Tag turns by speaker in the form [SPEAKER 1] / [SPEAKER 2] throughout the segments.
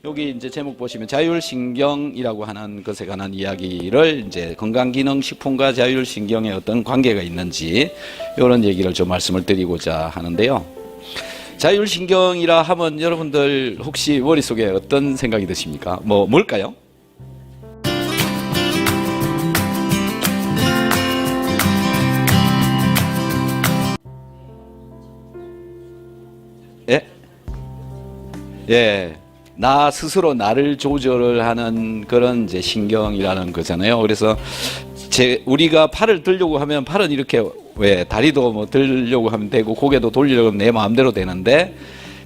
[SPEAKER 1] 여기 이제 제목 보시면 자율신경이라고 하는 것에 관한 이야기를 이제 건강기능식품과 자율신경의 어떤 관계가 있는지 이런 얘기를 좀 말씀을 드리고자 하는데요. 자율신경이라 하면 여러분들 혹시 머릿속에 어떤 생각이 드십니까? 뭘까요? 예? 예. 나 스스로 나를 조절을 하는 그런 이제 신경이라는 거잖아요. 그래서 우리가 팔을 들려고 하면 팔은 이렇게 다리도 뭐 들려고 하면 되고 고개도 돌리려고 하면 내 마음대로 되는데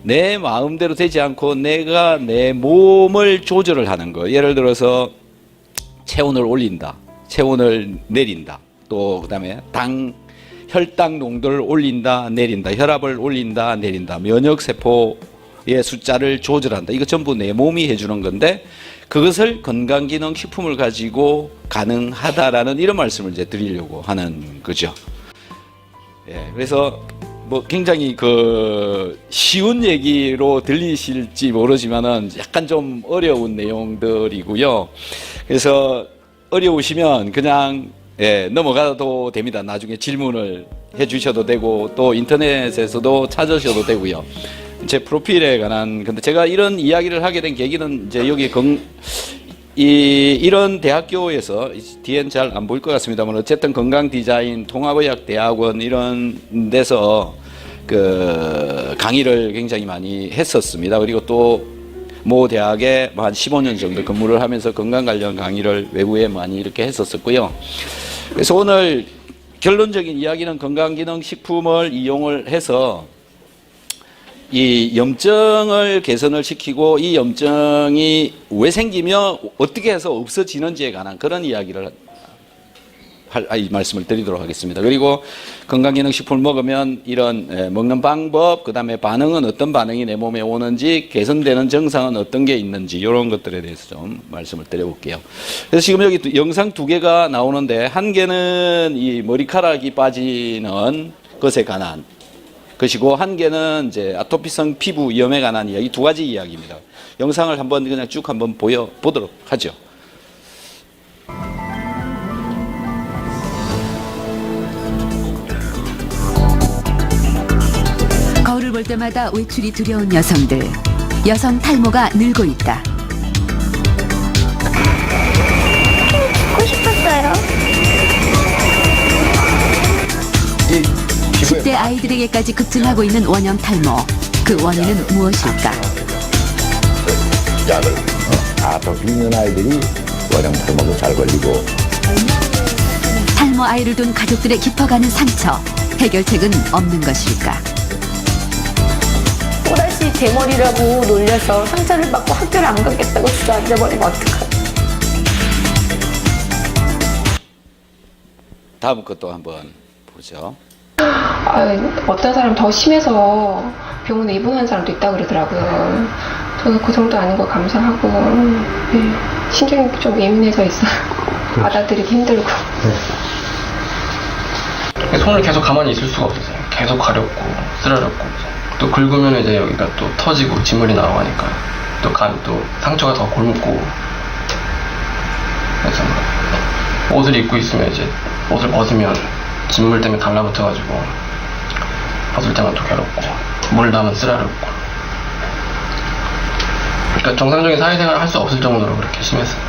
[SPEAKER 1] 내 마음대로 되지 않고 내가 내 몸을 조절을 하는 거. 예를 들어서 체온을 올린다, 체온을 내린다, 또 그다음에 혈당 농도를 올린다, 내린다, 혈압을 올린다, 내린다, 면역세포의 숫자를 조절한다. 이거 전부 내 몸이 해주는 건데 그것을 건강기능식품을 가지고 가능하다라는 이런 말씀을 이제 드리려고 하는 거죠. 예, 그래서 뭐 굉장히 쉬운 얘기로 들리실지 모르지만은 약간 좀 어려운 내용들이고요. 그래서 어려우시면 그냥 넘어가도 됩니다. 나중에 질문을 해주셔도 되고 또 인터넷에서도 찾으셔도 되고요. 제 프로필에 관한 근데 제가 이런 이야기를 하게 된 계기는 이제 여기 이런 대학교에서 뒤엔 잘 안 보일 것 같습니다만 어쨌든 건강디자인 통합의학대학원 이런 데서 강의를 굉장히 많이 했었습니다. 그리고 또 모 대학에 한 15년 정도 근무를 하면서 건강 관련 강의를 외부에 많이 이렇게 했었었고요. 그래서 오늘 결론적인 이야기는 건강기능식품을 이용을 해서 이 염증을 개선을 시키고 이 염증이 왜 생기며 어떻게 해서 없어지는지에 관한 그런 이야기를 말씀을 드리도록 하겠습니다. 그리고 건강기능식품을 먹으면 이런 먹는 방법, 그 다음에 반응은 어떤 반응이 내 몸에 오는지, 개선되는 증상은 어떤 게 있는지 이런 것들에 대해서 좀 말씀을 드려볼게요. 그래서 지금 여기 영상 두 개가 나오는데 한 개는 이 머리카락이 빠지는 것에 관한 것이고 한 개는 이제 아토피성 피부염에 관한 이야기, 두 가지 이야기입니다. 영상을 한번 그냥 쭉 한번 보도록 하죠.
[SPEAKER 2] 거울을 볼 때마다 외출이 두려운 여성들. 여성 탈모가 늘고 있다.
[SPEAKER 3] 듣고 싶었어요.
[SPEAKER 2] 10대 아이들에게까지 급증하고 있는 원형 탈모. 그 원인은 무엇일까?
[SPEAKER 4] 약을 아토피 있는 아이들이 원형 탈모도 잘 걸리고
[SPEAKER 2] 탈모 아이를 둔 가족들의 깊어가는 상처. 해결책은 없는 것일까?
[SPEAKER 3] 또다시 대머리라고 놀려서 상처를 받고 학교를 안 가겠다고 주저앉아버리면 어떡하지?
[SPEAKER 1] 다음 것도 한번 보죠.
[SPEAKER 5] 어떤 사람 더 심해서 병원에 입원한 사람도 있다고 그러더라고요. 저는 그 정도 아닌 거 감사하고 신경이 좀 예민해져 있어요. 받아들이기 힘들고.
[SPEAKER 6] 손을 계속 가만히 있을 수가 없어요. 계속 가렵고 쓰라렸고 또 긁으면 이제 여기가 또 터지고 진물이 나오니까 또 상처가 더 골묻고 그래서 옷을 입고 있으면 이제 옷을 벗으면 진물 때문에 달라붙어가지고 벗을 때만 또 괴롭고 물 나면 쓰라렸고 그러니까 정상적인 사회생활을 할 수 없을 정도로 그렇게 심했어요.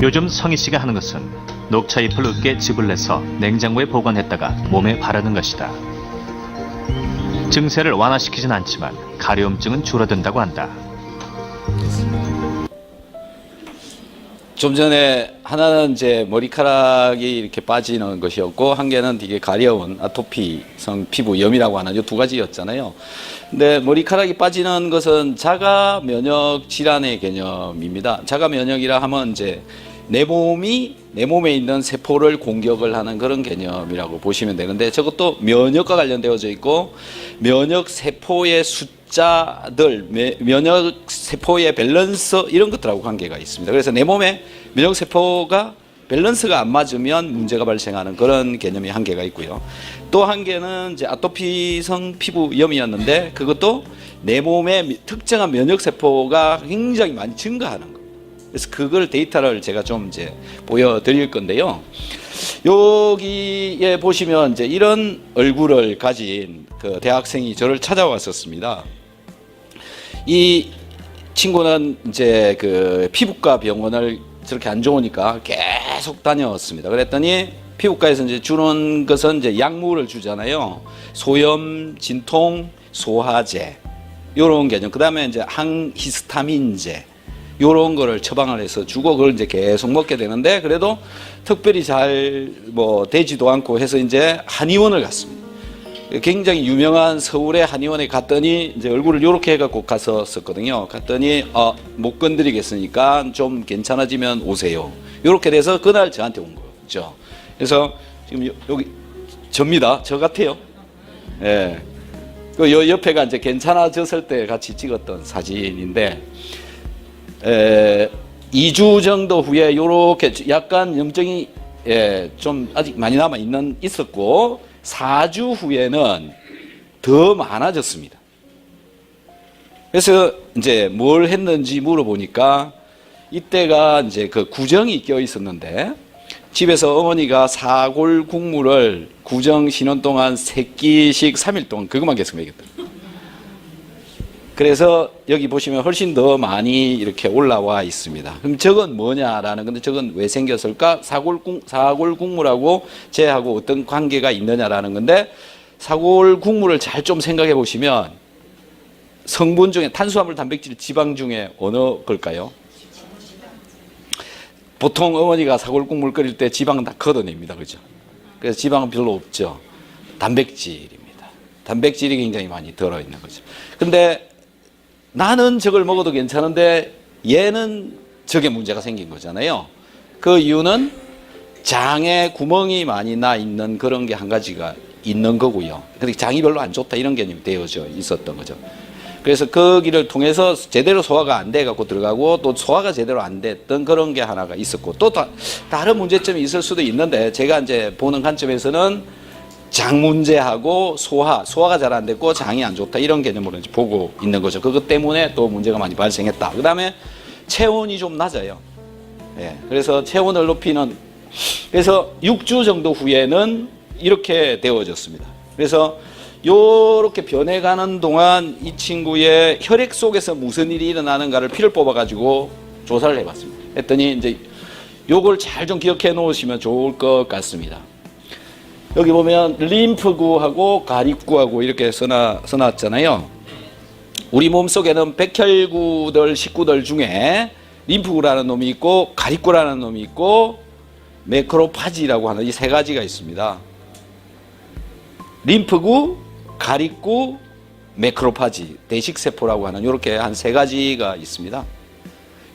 [SPEAKER 7] 요즘 성희 씨가 하는 것은 녹차잎을 으깨 즙을 내서 냉장고에 보관했다가 몸에 바르는 것이다. 증세를 완화시키진 않지만 가려움증은 줄어든다고 한다.
[SPEAKER 1] 좀 전에 하나는 이제 머리카락이 이렇게 빠지는 것이었고 한 개는 되게 가려운 아토피성 피부염이라고 하는 이 두 가지였잖아요. 근데 머리카락이 빠지는 것은 자가 면역 질환의 개념입니다. 자가 면역이라 하면 이제 내 몸에 있는 세포를 공격을 하는 그런 개념이라고 보시면 되는데 저것도 면역과 관련되어져 있고 면역 세포의 숫자들, 면역 세포의 밸런스 이런 것들하고 관계가 있습니다. 그래서 내 몸에 면역 세포가 밸런스가 안 맞으면 문제가 발생하는 그런 개념이 한계가 있고요. 또 한 개는 이제 아토피성 피부염이었는데 그것도 내 몸에 특정한 면역 세포가 굉장히 많이 증가하는 거. 그래서 그걸 데이터를 제가 좀 이제 보여드릴 건데요. 여기에 보시면 이제 이런 얼굴을 가진 그 대학생이 저를 찾아왔었습니다. 이 친구는 이제 그 피부과 병원을 저렇게 안 좋으니까 계속 다녔습니다. 그랬더니 피부과에서 이제 주는 것은 이제 약물을 주잖아요. 소염, 진통, 소화제 요런 개념. 그다음에 이제 항히스타민제 요런 거를 처방을 해서 주고 그걸 이제 계속 먹게 되는데 그래도 특별히 잘 뭐 되지도 않고 해서 이제 한의원을 갔습니다. 굉장히 유명한 서울의 한의원에 갔더니 이제 얼굴을 요렇게 해갖고 갔었거든요. 갔더니 못 건드리겠으니까 좀 괜찮아지면 오세요. 요렇게 돼서 그날 저한테 온 거죠. 그래서 지금 여기 접니다. 저 같아요. 예. 그 옆에가 이제 괜찮아졌을 때 같이 찍었던 사진인데 2주 정도 후에 요렇게 약간 염증이 좀 아직 많이 남아 있었고 4주 후에는 더 많아졌습니다. 그래서 이제 뭘 했는지 물어보니까 이때가 이제 그 구정이 껴 있었는데 집에서 어머니가 사골 국물을 구정 쉬는 동안 3끼씩 3일 동안 그것만 계속 먹였다. 그래서 여기 보시면 훨씬 더 많이 이렇게 올라와 있습니다. 그럼 저건 뭐냐라는 건데 저건 왜 생겼을까? 사골 국물하고 쟤하고 어떤 관계가 있느냐라는 건데 사골 국물을 잘 좀 생각해 보시면 성분 중에 탄수화물, 단백질, 지방 중에 어느 걸까요? 보통 어머니가 사골 국물 끓일 때 지방은 다 걷어냅니다. 그죠? 그래서 지방은 별로 없죠. 단백질입니다. 단백질이 굉장히 많이 들어있는 거죠. 근데 나는 저걸 먹어도 괜찮은데 얘는 저게 문제가 생긴 거잖아요. 그 이유는 장에 구멍이 많이 나 있는 그런 게 한 가지가 있는 거고요. 근데 장이 별로 안 좋다 이런 개념이 되어져 있었던 거죠. 그래서 거기를 통해서 제대로 소화가 안 돼 갖고 들어가고 또 소화가 제대로 안 됐던 그런 게 하나가 있었고 또 다른 문제점이 있을 수도 있는데 제가 이제 보는 관점에서는 장 문제하고 소화가 잘 안 됐고 장이 안 좋다 이런 개념으로 이제 보고 있는 거죠. 그것 때문에 또 문제가 많이 발생했다. 그 다음에 체온이 좀 낮아요. 예, 그래서 체온을 높이는 그래서 6주 정도 후에는 이렇게 되어졌습니다. 그래서 요렇게 변해가는 동안 이 친구의 혈액 속에서 무슨 일이 일어나는가를 피를 뽑아가지고 조사를 해봤습니다. 했더니 이제 요걸 잘 좀 기억해 놓으시면 좋을 것 같습니다. 여기 보면 림프구하고 가립구하고 이렇게 써놨잖아요. 우리 몸속에는 백혈구들, 식구들 중에 림프구라는 놈이 있고 가립구라는 놈이 있고 매크로파지라고 하는 이 세 가지가 있습니다. 림프구, 가립구, 매크로파지, 대식세포라고 하는 이렇게 한 세 가지가 있습니다.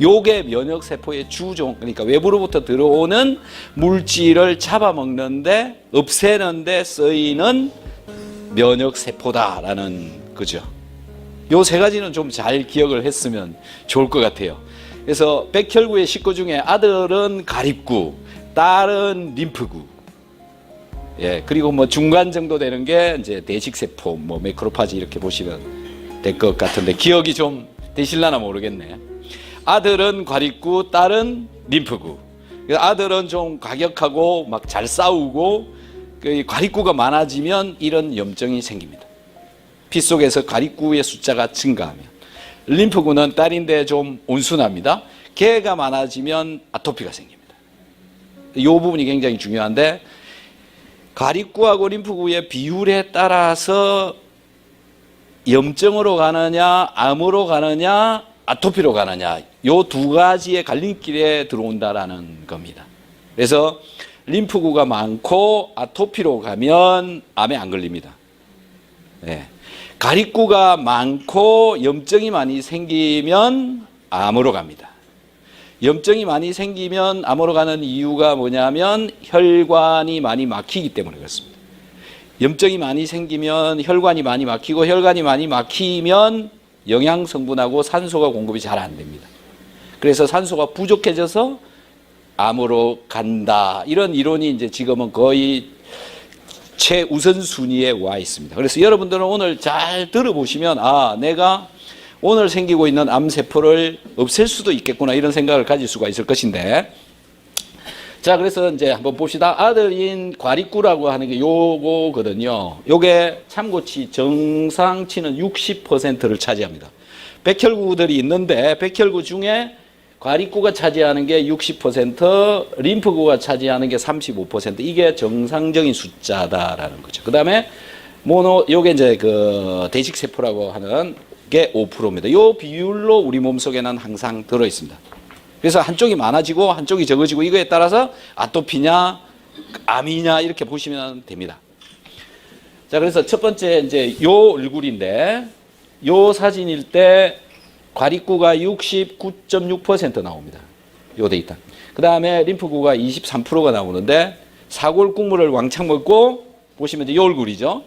[SPEAKER 1] 요게 면역세포의 주종, 그러니까 외부로부터 들어오는 물질을 잡아먹는데 없애는데 쓰이는 면역세포다라는 거죠. 요 세 가지는 좀 잘 기억을 했으면 좋을 것 같아요. 그래서 백혈구의 식구 중에 아들은 가립구, 딸은 림프구. 예, 그리고 뭐 중간 정도 되는 게 이제 대식세포, 뭐 매크로파지 이렇게 보시면 될 것 같은데 기억이 좀 되실라나 모르겠네. 아들은 가립구, 딸은 림프구. 아들은 좀 과격하고 막 잘 싸우고 가립구가 많아지면 이런 염증이 생깁니다. 피 속에서 가립구의 숫자가 증가하면. 림프구는 딸인데 좀 온순합니다. 걔가 많아지면 아토피가 생깁니다. 이 부분이 굉장히 중요한데 가립구하고 림프구의 비율에 따라서 염증으로 가느냐, 암으로 가느냐, 아토피로 가느냐, 요 두 가지의 갈림길에 들어온다라는 겁니다. 그래서 림프구가 많고 아토피로 가면 암에 안 걸립니다. 네. 가립구가 많고 염증이 많이 생기면 암으로 갑니다. 염증이 많이 생기면 암으로 가는 이유가 뭐냐면 혈관이 많이 막히기 때문에 그렇습니다. 염증이 많이 생기면 혈관이 많이 막히고 혈관이 많이 막히면 영양 성분하고 산소가 공급이 잘 안 됩니다. 그래서 산소가 부족해져서 암으로 간다. 이런 이론이 이제 지금은 거의 최우선 순위에 와 있습니다. 그래서 여러분들은 오늘 잘 들어보시면 아, 내가 오늘 생기고 있는 암세포를 없앨 수도 있겠구나 이런 생각을 가질 수가 있을 것인데, 자, 그래서 이제 한번 봅시다. 아들인 과립구라고 하는 게 요거거든요. 요게 참고치 정상치는 60%를 차지합니다. 백혈구들이 있는데 백혈구 중에 과립구가 차지하는 게 60%, 림프구가 차지하는 게 35%. 이게 정상적인 숫자다라는 거죠. 그다음에 요게 이제 그 대식세포라고 하는 게 5%입니다. 요 비율로 우리 몸속에는 항상 들어 있습니다. 그래서 한쪽이 많아지고 한쪽이 적어지고 이거에 따라서 아토피냐 암이냐 이렇게 보시면 됩니다. 자, 그래서 첫 번째 이제 요 얼굴인데 요 사진일 때 과립구가 69.6% 나옵니다. 요 데이터. 그 다음에 림프구가 23%가 나오는데 사골 국물을 왕창 먹고 보시면 이제 요 얼굴이죠.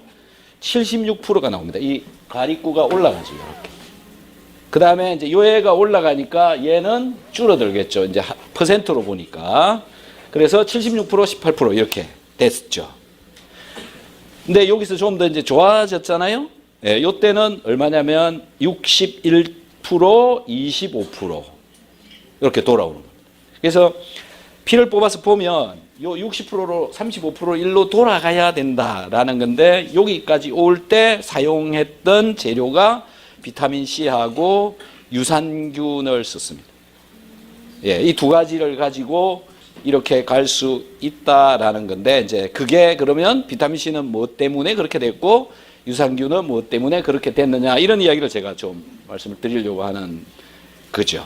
[SPEAKER 1] 76%가 나옵니다. 이 과립구가 올라가죠. 이렇게. 그 다음에 이제 요 애가 올라가니까 얘는 줄어들겠죠. 이제 퍼센트로 보니까. 그래서 76%, 18% 이렇게 됐죠. 근데 여기서 좀 더 이제 좋아졌잖아요. 예, 요 때는 얼마냐면 61%, 25% 이렇게 돌아오는 겁니다. 그래서 피를 뽑아서 보면 요 60%로 35% 일로 돌아가야 된다라는 건데 여기까지 올 때 사용했던 재료가 비타민 C하고 유산균을 썼습니다. 예, 이 두 가지를 가지고 이렇게 갈 수 있다라는 건데 이제 그게 그러면 비타민 C는 뭐 때문에 그렇게 됐고 유산균은 뭐 때문에 그렇게 됐느냐 이런 이야기를 제가 좀 말씀을 드리려고 하는 거죠.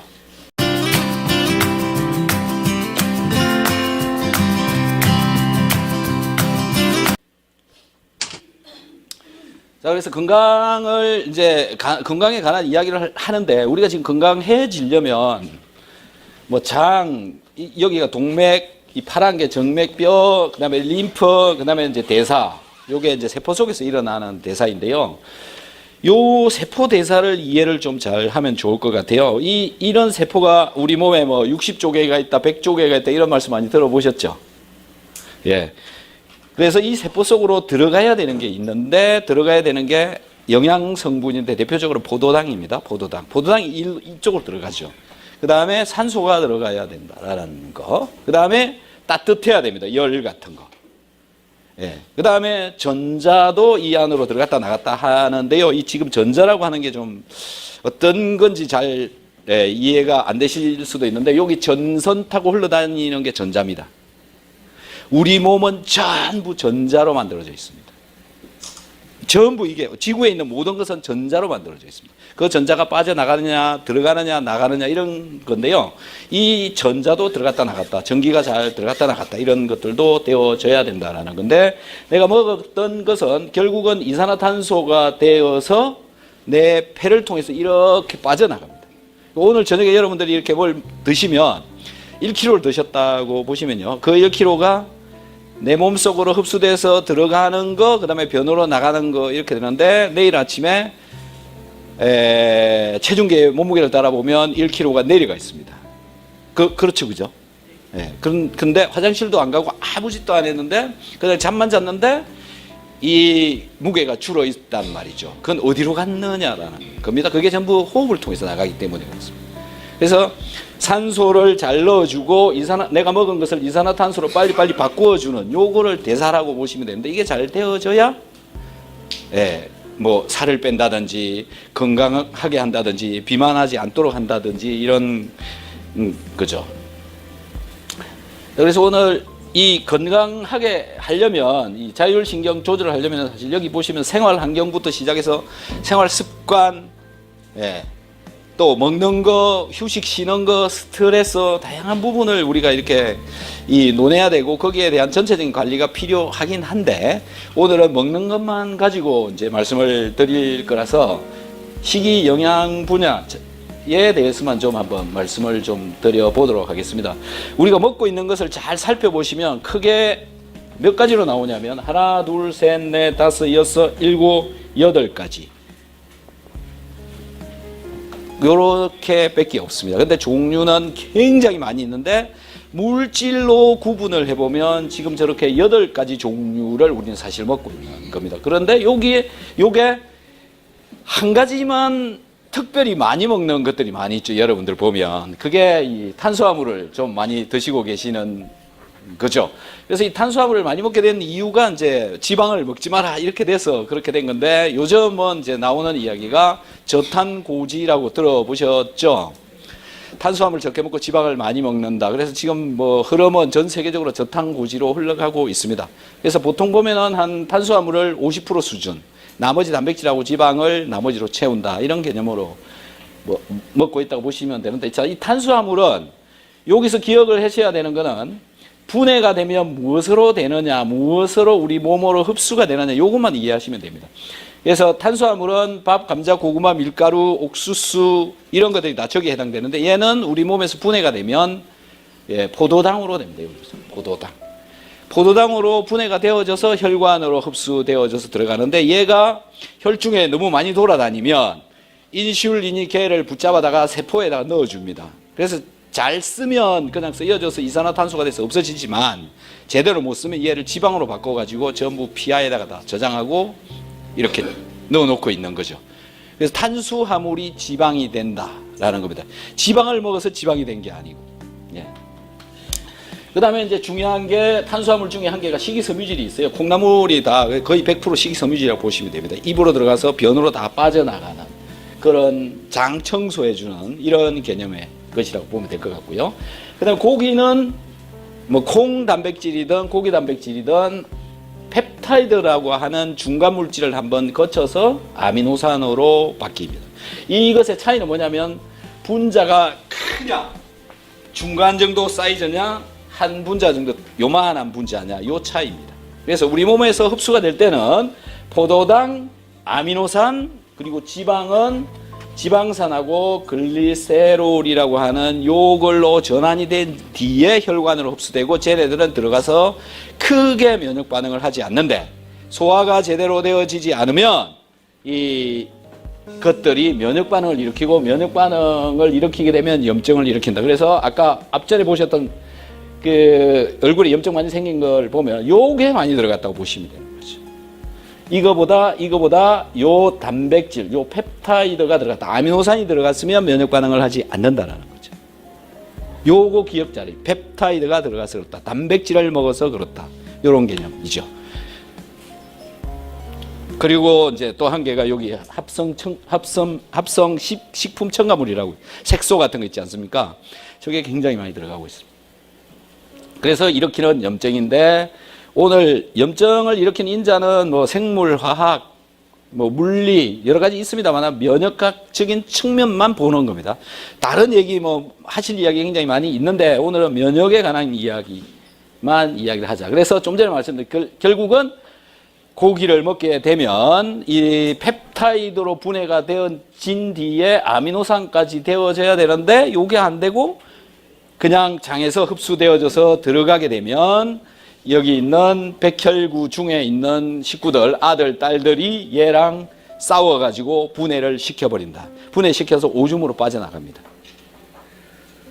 [SPEAKER 1] 자, 그래서 건강을 이제 건강에 관한 이야기를 하는데 우리가 지금 건강해지려면 뭐 여기가 동맥, 이 파란 게 정맥뼈, 그다음에 림프, 그다음에 이제 대사. 요게 이제 세포 속에서 일어나는 대사인데요. 요 세포 대사를 이해를 좀 잘 하면 좋을 것 같아요. 이런 세포가 우리 몸에 뭐 60조개가 있다, 100조개가 있다 이런 말씀 많이 들어보셨죠? 예. 그래서 이 세포 속으로 들어가야 되는 게 있는데 들어가야 되는 게 영양 성분인데 대표적으로 포도당입니다. 포도당이 이쪽으로 들어가죠. 그 다음에 산소가 들어가야 된다라는 거. 그 다음에 따뜻해야 됩니다. 열 같은 거. 예. 그 다음에 전자도 이 안으로 들어갔다 나갔다 하는데요. 이 지금 전자라고 하는 게 좀 어떤 건지 잘 이해가 안 되실 수도 있는데 여기 전선 타고 흘러다니는 게 전자입니다. 우리 몸은 전부 전자로 만들어져 있습니다. 전부 이게 지구에 있는 모든 것은 전자로 만들어져 있습니다. 그 전자가 빠져나가느냐 들어가느냐 나가느냐 이런 건데요. 이 전자도 들어갔다 나갔다 전기가 잘 들어갔다 나갔다 이런 것들도 되어져야 된다는 건데 내가 먹었던 것은 결국은 이산화탄소가 되어서 내 폐를 통해서 이렇게 빠져나갑니다. 오늘 저녁에 여러분들이 이렇게 뭘 드시면 1kg를 드셨다고 보시면요. 그 1kg가 내 몸속으로 흡수돼서 들어가는 거, 그 다음에 변으로 나가는 거 이렇게 되는데 내일 아침에 체중계 몸무게를 따라보면 1kg가 내려가 있습니다. 그렇죠, 그죠? 예. 근데 화장실도 안 가고 아무 짓도 안 했는데 그냥 잠만 잤는데 이 무게가 줄어 있단 말이죠. 그건 어디로 갔느냐라는 겁니다. 그게 전부 호흡을 통해서 나가기 때문에 그렇습니다. 그래서 산소를 잘 넣어주고 내가 먹은 것을 이산화탄소로 빨리빨리 바꾸어주는 요거를 대사라고 보시면 되는데 이게 잘 되어져야 예, 뭐 살을 뺀다든지 건강하게 한다든지 비만하지 않도록 한다든지 이런 거죠. 그래서 오늘 이 건강하게 하려면 이 자율신경 조절을 하려면 사실 여기 보시면 생활 환경부터 시작해서 생활 습관 예. 또 먹는 거, 휴식, 쉬는 거, 스트레스 다양한 부분을 우리가 이렇게 논해야 되고 거기에 대한 전체적인 관리가 필요하긴 한데 오늘은 먹는 것만 가지고 이제 말씀을 드릴 거라서 식이 영양 분야에 대해서만 좀 한번 말씀을 좀 드려보도록 하겠습니다. 우리가 먹고 있는 것을 잘 살펴보시면 크게 몇 가지로 나오냐면 하나, 둘, 셋, 넷, 다섯, 여섯, 일곱, 8가지. 요렇게 밖에 없습니다. 근데 종류는 굉장히 많이 있는데 물질로 구분을 해보면 지금 저렇게 8가지 종류를 우리는 사실 먹고 있는 겁니다. 그런데 요게 한 가지만 특별히 많이 먹는 것들이 많이 있죠. 여러분들 보면 그게 이 탄수화물을 좀 많이 드시고 계시는 거죠. 그래서 이 탄수화물을 많이 먹게 된 이유가 이제 지방을 먹지 마라 이렇게 돼서 그렇게 된 건데, 요즘은 이제 나오는 이야기가 저탄고지라고 들어보셨죠? 탄수화물 적게 먹고 지방을 많이 먹는다. 그래서 지금 뭐 흐름은 전 세계적으로 저탄고지로 흘러가고 있습니다. 그래서 보통 보면은 한 탄수화물을 50% 수준, 나머지 단백질하고 지방을 나머지로 채운다, 이런 개념으로 뭐 먹고 있다고 보시면 되는데, 자, 이 탄수화물은 여기서 기억을 하셔야 되는 거는 분해가 되면 무엇으로 되느냐, 무엇으로 우리 몸으로 흡수가 되느냐, 이것만 이해하시면 됩니다. 그래서 탄수화물은 밥, 감자, 고구마, 밀가루, 옥수수 이런 것들이 다 저기에 해당되는데, 얘는 우리 몸에서 분해가 되면 포도당으로 됩니다. 여기서 포도당. 포도당으로 분해가 되어져서 혈관으로 흡수되어져서 들어가는데, 얘가 혈중에 너무 많이 돌아다니면 인슐린이 걔를 붙잡아다가 세포에다가 넣어줍니다. 그래서 잘 쓰면 그냥 쓰여져서 이산화탄소가 돼서 없어지지만, 제대로 못 쓰면 얘를 지방으로 바꿔가지고 전부 피하에다가 다 저장하고 이렇게 넣어놓고 있는 거죠. 그래서 탄수화물이 지방이 된다라는 겁니다. 지방을 먹어서 지방이 된 게 아니고. 예. 그 다음에 이제 중요한 게, 탄수화물 중에 한 개가 식이섬유질이 있어요. 콩나물이 다 거의 100% 식이섬유질이라고 보시면 됩니다. 입으로 들어가서 변으로 다 빠져나가는 그런 장 청소해주는 이런 개념의 것이라고 보면 될 것 같고요. 그 다음에 고기는 뭐 콩 단백질이든 고기 단백질이든 펩타이드라고 하는 중간 물질을 한번 거쳐서 아미노산으로 바뀝니다. 이것의 차이는 뭐냐면, 분자가 크냐, 중간 정도 사이즈냐, 한 분자 정도 요만한 분자냐, 요 차이입니다. 그래서 우리 몸에서 흡수가 될 때는 포도당, 아미노산, 그리고 지방은 지방산하고 글리세롤이라고 하는 요걸로 전환이 된 뒤에 혈관으로 흡수되고, 쟤네들은 들어가서 크게 면역 반응을 하지 않는데, 소화가 제대로 되어지지 않으면 이 것들이 면역 반응을 일으키고, 면역 반응을 일으키게 되면 염증을 일으킨다. 그래서 아까 앞전에 보셨던 그 얼굴에 염증 많이 생긴 걸 보면 요게 많이 들어갔다고 보시면 돼요. 이거보다 요 단백질, 요 펩타이드가 들어갔다, 아미노산이 들어갔으면 면역 반응을 하지 않는다라는 거죠. 요거 기억 자리, 펩타이드가 들어가서 그렇다, 단백질을 먹어서 그렇다, 요런 개념이죠. 그리고 이제 또 한 개가 여기 합성 식품 첨가물이라고, 색소 같은 거 있지 않습니까? 저게 굉장히 많이 들어가고 있습니다. 그래서 일으키는 염증인데, 오늘 염증을 일으키는 인자는 뭐 생물, 화학, 뭐 물리 여러 가지 있습니다만, 면역학적인 측면만 보는 겁니다. 다른 얘기 뭐 하실 이야기 굉장히 많이 있는데, 오늘은 면역에 관한 이야기만 이야기를 하자. 그래서 좀 전에 말씀드린 결국은 고기를 먹게 되면 이 펩타이드로 분해가 되어진 뒤에 아미노산까지 되어져야 되는데, 요게 안 되고 그냥 장에서 흡수되어져서 들어가게 되면, 여기 있는 백혈구 중에 있는 식구들, 아들, 딸들이 얘랑 싸워가지고 분해를 시켜버린다. 분해시켜서 오줌으로 빠져나갑니다.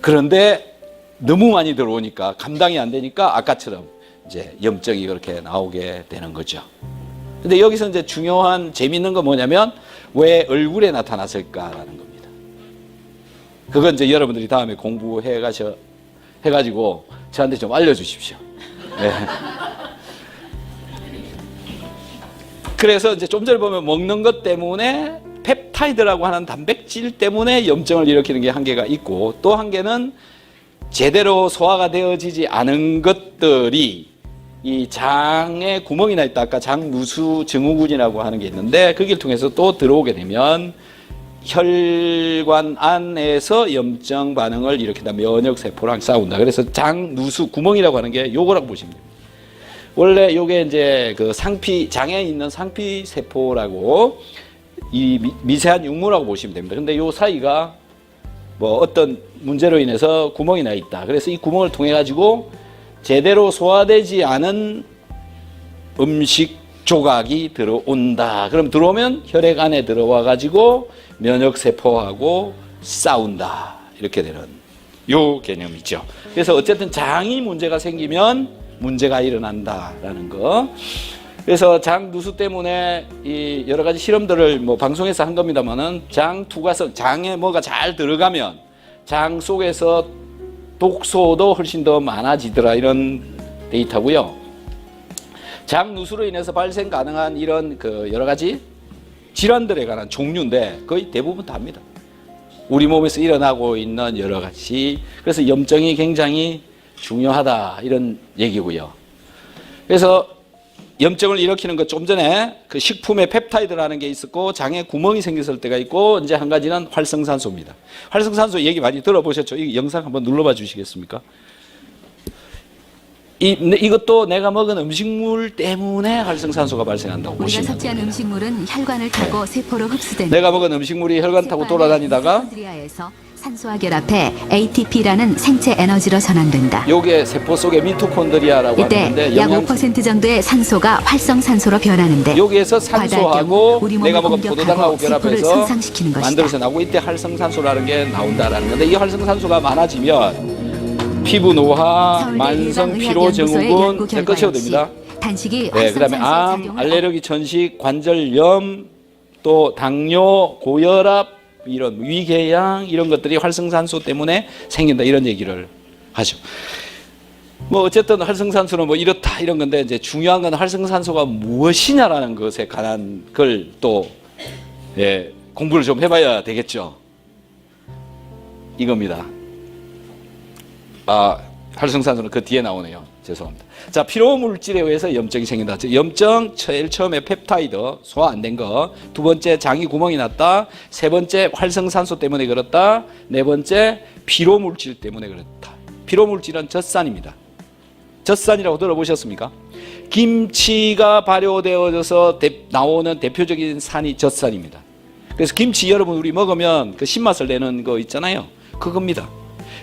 [SPEAKER 1] 그런데 너무 많이 들어오니까 감당이 안 되니까 아까처럼 이제 염증이 그렇게 나오게 되는 거죠. 근데 여기서 이제 중요한 재미있는 건 뭐냐면, 왜 얼굴에 나타났을까라는 겁니다. 그건 이제 여러분들이 다음에 해가지고 저한테 좀 알려주십시오. 네. 그래서 이제 좀 전에 보면 먹는 것 때문에, 펩타이드라고 하는 단백질 때문에 염증을 일으키는 게 한 개가 있고, 또 한 개는 제대로 소화가 되어지지 않은 것들이 이 장에 구멍이 나 있다. 아까 장누수 증후군이라고 하는 게 있는데, 거기를 통해서 또 들어오게 되면 혈관 안에서 염증 반응을 일으킨다. 면역세포랑 싸운다. 그래서 장누수 구멍이라고 하는 게 요거라고 보시면 됩니다. 원래 요게 이제 그 장에 있는 상피세포라고, 이 미세한 육모라고 보시면 됩니다. 근데 요 사이가 뭐 어떤 문제로 인해서 구멍이 나 있다. 그래서 이 구멍을 통해 가지고 제대로 소화되지 않은 음식 조각이 들어온다. 그럼 들어오면 혈액 안에 들어와 가지고 면역세포하고 싸운다. 이렇게 되는 요 개념이죠. 그래서 어쨌든 장이 문제가 생기면 문제가 일어난다라는 거. 그래서 장 누수 때문에 이 여러 가지 실험들을 뭐 방송에서 한 겁니다만은 장 투과성, 장에 뭐가 잘 들어가면 장 속에서 독소도 훨씬 더 많아지더라, 이런 데이터고요. 장 누수로 인해서 발생 가능한 이런 그 여러 가지 질환들에 관한 종류인데 거의 대부분 다입니다. 우리 몸에서 일어나고 있는 여러 가지. 그래서 염증이 굉장히 중요하다, 이런 얘기고요. 그래서 염증을 일으키는 것, 좀 전에 그 식품에 펩타이드라는 게 있었고 장에 구멍이 생겼을 때가 있고, 이제 한 가지는 활성산소입니다. 활성산소 얘기 많이 들어보셨죠? 이 영상 한번 눌러봐 주시겠습니까? 이것도 내가 먹은 음식물 때문에 활성산소가 발생한다고
[SPEAKER 2] 우리가
[SPEAKER 1] 보시면
[SPEAKER 2] 섭취한
[SPEAKER 1] 됩니다.
[SPEAKER 2] 음식물은 혈관을 타고 세포로 흡수됩니다.
[SPEAKER 1] 내가 먹은 음식물이 혈관 타고 돌아다니다가
[SPEAKER 2] 미토콘드리아에서 산소와 결합해 ATP라는 생체 에너지로 전환된다.
[SPEAKER 1] 요게 세포 속의 미토콘드리아라고
[SPEAKER 2] 이때
[SPEAKER 1] 하는데
[SPEAKER 2] 약
[SPEAKER 1] 영양
[SPEAKER 2] 5% 정도의 산소가 활성산소로 변하는데
[SPEAKER 1] 여기에서
[SPEAKER 2] 과다할
[SPEAKER 1] 산소하고
[SPEAKER 2] 경우 우리 몸을
[SPEAKER 1] 내가 먹은
[SPEAKER 2] 공격하고
[SPEAKER 1] 포도당하고
[SPEAKER 2] 세포를
[SPEAKER 1] 결합해서
[SPEAKER 2] 손상시키는 것이다.
[SPEAKER 1] 만들어서 나오고, 이때 활성산소라는 게 나온다라는 건데, 이 활성산소가 많아지면 피부 노화, 만성 피로 증후군, 끝이어도 됩니다.
[SPEAKER 2] 단식이
[SPEAKER 1] 네, 그다음에
[SPEAKER 2] 활성산소의
[SPEAKER 1] 암,
[SPEAKER 2] 작용을
[SPEAKER 1] 알레르기, 천식, 관절염, 또 당뇨, 고혈압, 이런 위궤양, 이런 것들이 활성산소 때문에 생긴다, 이런 얘기를 하죠. 뭐 어쨌든 활성산소는 뭐 이렇다, 이런 건데, 이제 중요한 건 활성산소가 무엇이냐라는 것에 관한 걸 또 공부를 좀 해봐야 되겠죠. 이겁니다. 활성산소는 그 뒤에 나오네요. 죄송합니다. 자, 피로물질에 의해서 염증이 생긴다. 염증, 제일 처음에 펩타이드, 소화 안 된 거. 두 번째, 장이 구멍이 났다. 세 번째, 활성산소 때문에 그렇다. 네 번째, 피로물질 때문에 그렇다. 피로물질은 젖산입니다. 젖산이라고 들어보셨습니까? 김치가 발효되어져서 나오는 대표적인 산이 젖산입니다. 그래서 김치 여러분 우리 먹으면 그 신맛을 내는 거 있잖아요. 그겁니다.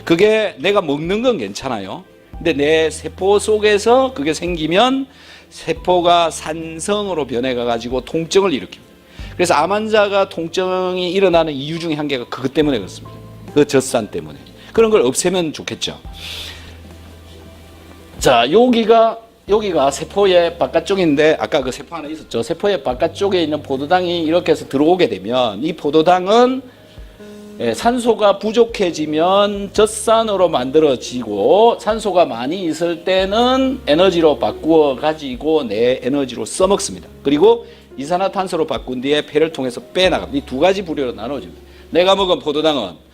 [SPEAKER 1] 그게 내가 먹는 건 괜찮아요. 근데 내 세포 속에서 그게 생기면 세포가 산성으로 변해가 가지고 통증을 일으킵니다. 그래서 암 환자가 통증이 일어나는 이유 중에 한 개가 그것 때문에 그렇습니다. 그 젖산 때문에. 그런 걸 없애면 좋겠죠. 자, 여기가 세포의 바깥쪽인데, 아까 그 세포 하나 있었죠. 세포의 바깥쪽에 있는 포도당이 이렇게 해서 들어오게 되면, 이 포도당은 산소가 부족해지면 젖산으로 만들어지고, 산소가 많이 있을 때는 에너지로 바꾸어 가지고 내 에너지로 써먹습니다. 그리고 이산화탄소로 바꾼 뒤에 폐를 통해서 빼나갑니다. 이 두 가지 부류로 나눠집니다. 내가 먹은 포도당은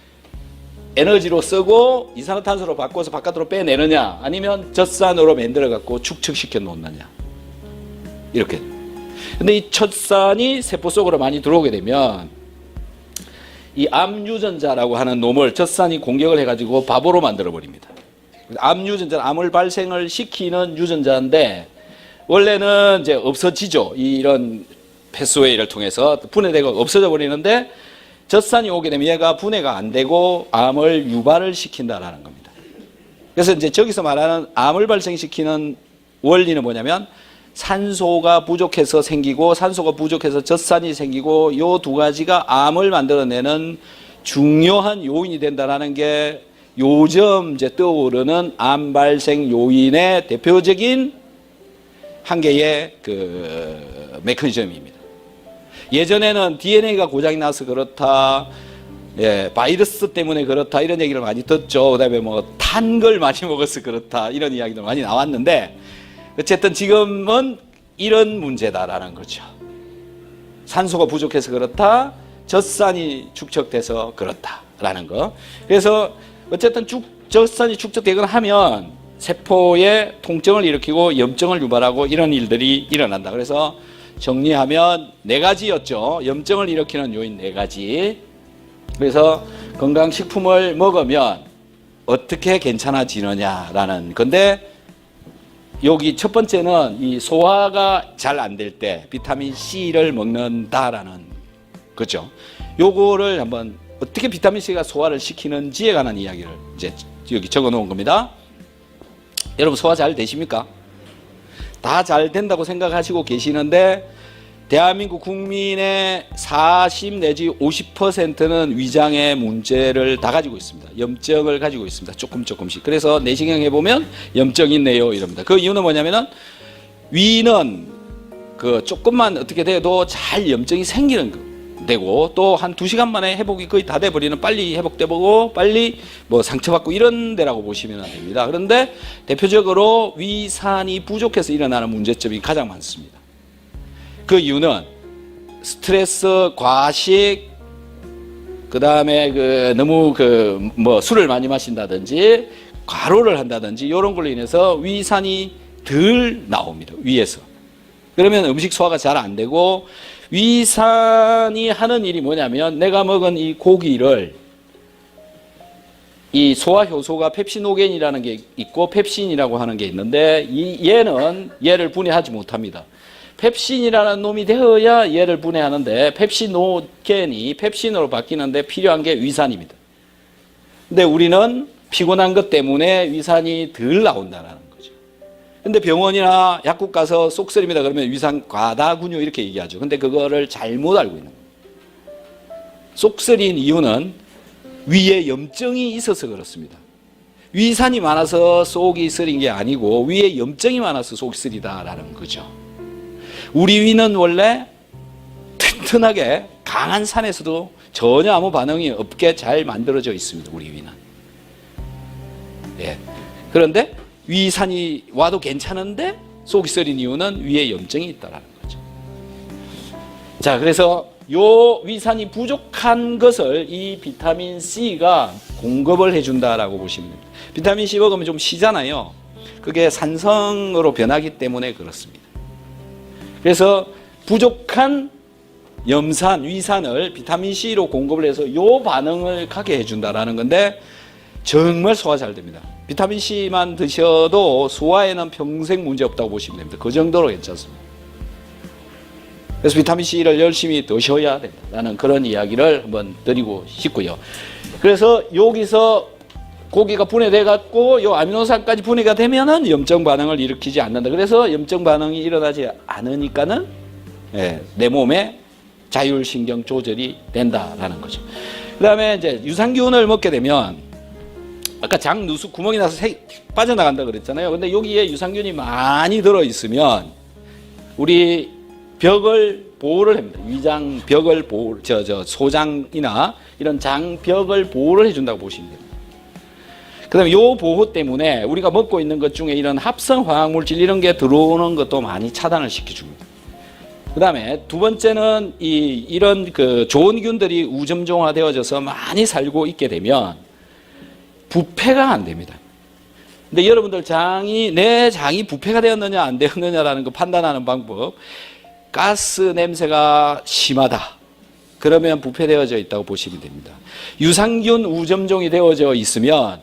[SPEAKER 1] 에너지로 쓰고 이산화탄소로 바꿔서 바깥으로 빼내느냐, 아니면 젖산으로 만들어 갖고 축적시켜 놓느냐, 이렇게. 근데 이 젖산이 세포 속으로 많이 들어오게 되면 이 암 유전자라고 하는 놈을 젖산이 공격을 해가지고 바보로 만들어 버립니다. 암 유전자는 암을 발생을 시키는 유전자인데, 원래는 이제 없어지죠. 이런 패스웨이를 통해서 분해되고 없어져 버리는데, 젖산이 오게 되면 얘가 분해가 안 되고 암을 유발을 시킨다라는 겁니다. 그래서 이제 저기서 말하는 암을 발생시키는 원리는 뭐냐면, 산소가 부족해서 생기고 산소가 부족해서 젖산이 생기고, 요 두 가지가 암을 만들어내는 중요한 요인이 된다라는 게 요즘 이제 떠오르는 암 발생 요인의 대표적인 한 개의 그 메커니즘입니다. 예전에는 DNA가 고장이 나서 그렇다, 바이러스 때문에 그렇다, 이런 얘기를 많이 듣죠. 그다음에 뭐 탄 걸 많이 먹어서 그렇다, 이런 이야기도 많이 나왔는데, 어쨌든 지금은 이런 문제다라는 거죠. 산소가 부족해서 그렇다, 젖산이 축적돼서 그렇다라는 거. 그래서 어쨌든 젖산이 축적되거나 하면 세포에 통증을 일으키고 염증을 유발하고 이런 일들이 일어난다. 그래서 정리하면 네 가지였죠. 염증을 일으키는 요인 네 가지. 그래서 건강식품을 먹으면 어떻게 괜찮아지느냐라는 건데, 여기 첫 번째는 이 소화가 잘 안 될 때 비타민 C를 먹는다라는 거죠. 요거를 한번 어떻게 비타민 C가 소화를 시키는지에 관한 이야기를 이제 여기 적어 놓은 겁니다. 여러분 소화 잘 되십니까? 다 잘 된다고 생각하시고 계시는데, 대한민국 국민의 40 내지 50%는 위장의 문제를 다 가지고 있습니다. 염증을 가지고 있습니다. 조금씩. 그래서 내시경 해보면 염증 있네요 이럽니다. 그 이유는 뭐냐면은 위는 그 조금만 어떻게 돼도 잘 염증이 생기는 거. 되고 또 한 2시간 만에 회복이 거의 다 돼버리는, 빨리 회복되고 빨리 뭐 상처받고 이런 데라고 보시면 됩니다. 그런데 대표적으로 위산이 부족해서 일어나는 문제점이 가장 많습니다. 그 이유는 스트레스, 과식, 그 다음에 너무 뭐 술을 많이 마신다든지 과로를 한다든지 이런 걸로 인해서 위산이 덜 나옵니다. 위에서. 그러면 음식 소화가 잘 안 되고, 위산이 하는 일이 뭐냐면 내가 먹은 이 고기를 이 소화 효소가 펩시노겐이라는 게 있고 펩신이라고 하는 게 있는데 얘는 얘를 분해하지 못합니다. 펩신이라는 놈이 되어야 얘를 분해하는데 펩시노겐이 펩신으로 바뀌는데 필요한 게 위산입니다. 근데 우리는 피곤한 것 때문에 위산이 덜 나온다는 거죠. 근데 병원이나 약국 가서 쏙쓰립니다 그러면 위산 과다군요 이렇게 얘기하죠. 근데 그거를 잘못 알고 있는 거예요. 쏙쓰린 이유는 위에 염증이 있어서 그렇습니다. 위산이 많아서 속이 쓰린 게 아니고 위에 염증이 많아서 속이 쓰리다라는 거죠. 우리 위는 원래 튼튼하게 강한 산에서도 전혀 아무 반응이 없게 잘 만들어져 있습니다. 우리 위는. 예. 그런데 위산이 와도 괜찮은데 속이 쓰린 이유는 위에 염증이 있다는 거죠. 자, 그래서 요 위산이 부족한 것을 이 비타민 C가 공급을 해준다라고 보시면 됩니다. 비타민 C 먹으면 좀 쉬잖아요. 그게 산성으로 변하기 때문에 그렇습니다. 그래서 부족한 염산, 위산을 비타민 C로 공급을 해서 요 반응을 가게 해준다라는 건데 정말 소화 잘 됩니다. 비타민 C만 드셔도 소화에는 평생 문제 없다고 보시면 됩니다. 그 정도로 괜찮습니다. 그래서 비타민 C를 열심히 드셔야 된다는 그런 이야기를 한번 드리고 싶고요. 그래서 여기서 고기가 분해돼 갖고 요 아미노산까지 분해가 되면은 염증 반응을 일으키지 않는다. 그래서 염증 반응이 일어나지 않으니까는 내 몸에 자율신경 조절이 된다라는 거죠. 그다음에 이제 유산균을 먹게 되면 아까 장 누수 구멍이 나서 빠져나간다 그랬잖아요. 근데 여기에 유산균이 많이 들어 있으면 우리 벽을 보호를 합니다. 위장 벽을 보호, 소장이나 이런 장벽을 보호를 해준다고 보시면 됩니다. 그 다음에 요 보호 때문에 우리가 먹고 있는 것 중에 이런 합성 화학물질 이런 게 들어오는 것도 많이 차단을 시켜줍니다. 그 다음에 두 번째는 이런 좋은 균들이 우점종화 되어져서 많이 살고 있게 되면 부패가 안 됩니다. 근데 여러분들 내 장이 부패가 되었느냐 안 되었느냐라는 거 판단하는 방법, 가스 냄새가 심하다. 그러면 부패되어져 있다고 보시면 됩니다. 유산균 우점종이 되어져 있으면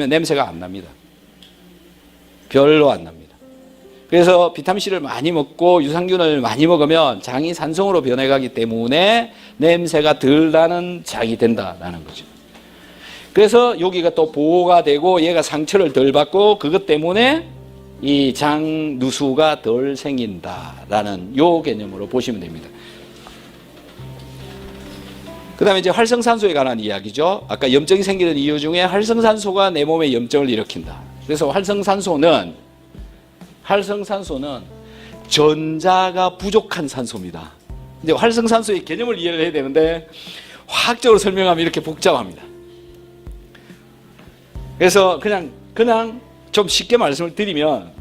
[SPEAKER 1] 냄새가 안 납니다. 별로 안 납니다. 그래서 비타민C를 많이 먹고 유산균을 많이 먹으면 장이 산성으로 변해가기 때문에 냄새가 덜 나는 장이 된다는 거죠. 그래서 여기가 또 보호가 되고 얘가 상처를 덜 받고 그것 때문에 이 장 누수가 덜 생긴다라는 요 개념으로 보시면 됩니다. 그 다음에 이제 활성산소에 관한 이야기죠. 아까 염증이 생기는 이유 중에 활성산소가 내 몸에 염증을 일으킨다. 그래서 활성산소는 전자가 부족한 산소입니다. 이제 활성산소의 개념을 이해를 해야 되는데 화학적으로 설명하면 이렇게 복잡합니다. 그래서 그냥 좀 쉽게 말씀을 드리면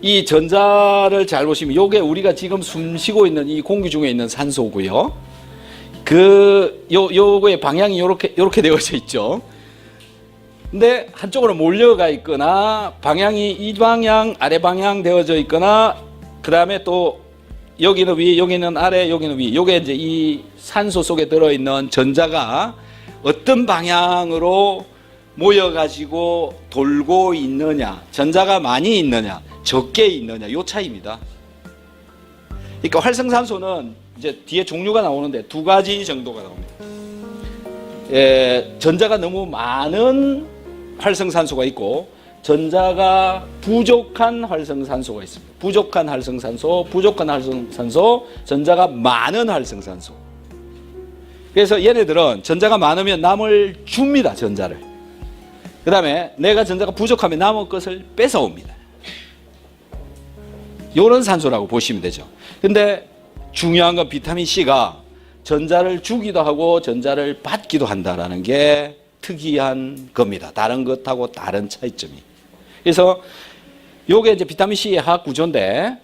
[SPEAKER 1] 이 전자를 잘 보시면 요게 우리가 지금 숨 쉬고 있는 이 공기 중에 있는 산소고요. 요거의 방향이 요렇게 되어져 있죠. 근데 한쪽으로 몰려가 있거나 방향이 이 방향, 아래 방향 되어져 있거나 그 다음에 또 여기는 위, 여기는 아래, 여기는 위. 요게 이제 이 산소 속에 들어있는 전자가 어떤 방향으로 모여가지고 돌고 있느냐, 전자가 많이 있느냐, 적게 있느냐, 요 차이입니다. 그러니까 활성산소는 이제 뒤에 종류가 나오는데 두 가지 정도가 나옵니다. 전자가 너무 많은 활성산소가 있고 전자가 부족한 활성산소가 있습니다. 부족한 활성산소, 전자가 많은 활성산소. 그래서 얘네들은 전자가 많으면 남을 줍니다, 전자를. 그 다음에 내가 전자가 부족하면 남은 것을 뺏어옵니다. 이런 산소라고 보시면 되죠. 근데 중요한 건 비타민 C가 전자를 주기도 하고 전자를 받기도 한다는 게 특이한 겁니다. 다른 것하고 다른 차이점이. 그래서 요게 이제 비타민 C의 화학 구조인데,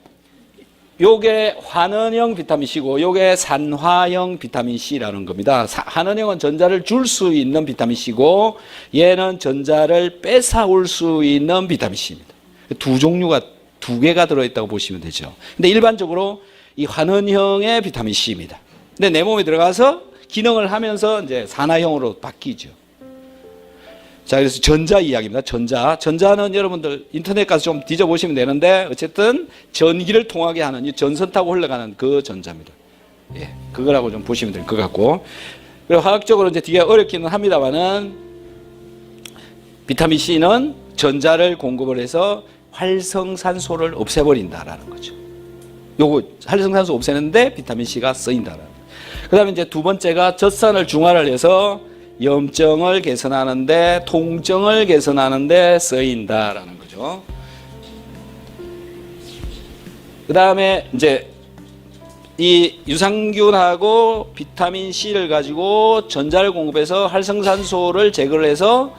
[SPEAKER 1] 요게 환원형 비타민 C고 요게 산화형 비타민 C라는 겁니다. 환원형은 전자를 줄 수 있는 비타민 C고 얘는 전자를 뺏어올 수 있는 비타민 C입니다. 두 종류가 두 개가 들어있다고 보시면 되죠. 근데 일반적으로 이 환원형의 비타민 C입니다. 근데 내 몸에 들어가서 기능을 하면서 이제 산화형으로 바뀌죠. 자, 그래서 전자 이야기입니다. 전자는 여러분들 인터넷 가서 좀 뒤져보시면 되는데, 어쨌든 전기를 통하게 하는, 이 전선 타고 흘러가는 그 전자입니다. 예, 그거라고 좀 보시면 될 것 같고. 그리고 화학적으로 이제 되게 어렵기는 합니다만은, 비타민 C는 전자를 공급을 해서 활성산소를 없애버린다라는 거죠. 요거 활성산소 없애는데 비타민 C가 쓰인다라는 거죠. 그 다음에 이제 두 번째가 젖산을 중화를 해서 염증을 개선하는데, 통증을 개선하는데 쓰인다라는 거죠. 그 다음에 이제 이 유산균하고 비타민 C를 가지고 전자를 공급해서 활성산소를 제거를 해서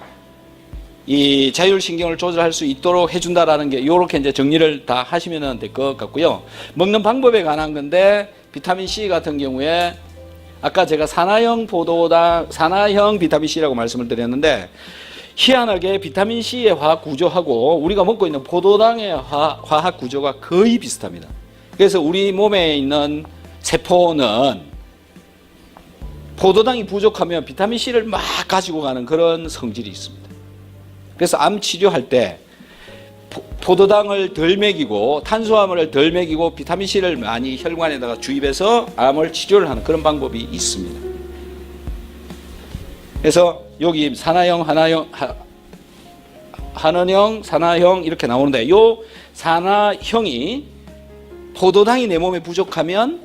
[SPEAKER 1] 이 자율신경을 조절할 수 있도록 해준다라는 게, 요렇게 이제 정리를 다 하시면 될 것 같고요. 먹는 방법에 관한 건데, 비타민 C 같은 경우에 아까 제가 산화형 비타민 C라고 말씀을 드렸는데, 희한하게 비타민 C의 화학 구조하고 우리가 먹고 있는 포도당의 화학 구조가 거의 비슷합니다. 그래서 우리 몸에 있는 세포는 포도당이 부족하면 비타민 C를 막 가지고 가는 그런 성질이 있습니다. 그래서 암 치료할 때 포도당을 덜 먹이고 탄수화물을 덜 먹이고 비타민 C를 많이 혈관에다가 주입해서 암을 치료를 하는 그런 방법이 있습니다. 그래서 여기 환원형, 산화형 이렇게 나오는데, 요 산화형이 포도당이 내 몸에 부족하면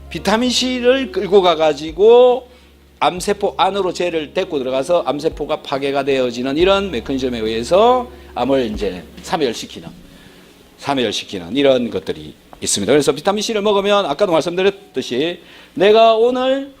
[SPEAKER 1] 비타민 C를 끌고 가가지고 암세포 안으로 쟤를 데리고 들어가서 암세포가 파괴가 되어지는 이런 메커니즘에 의해서 암을 이제 사멸시키는 이런 것들이 있습니다. 그래서 비타민 C를 먹으면 아까도 말씀드렸듯이 내가 오늘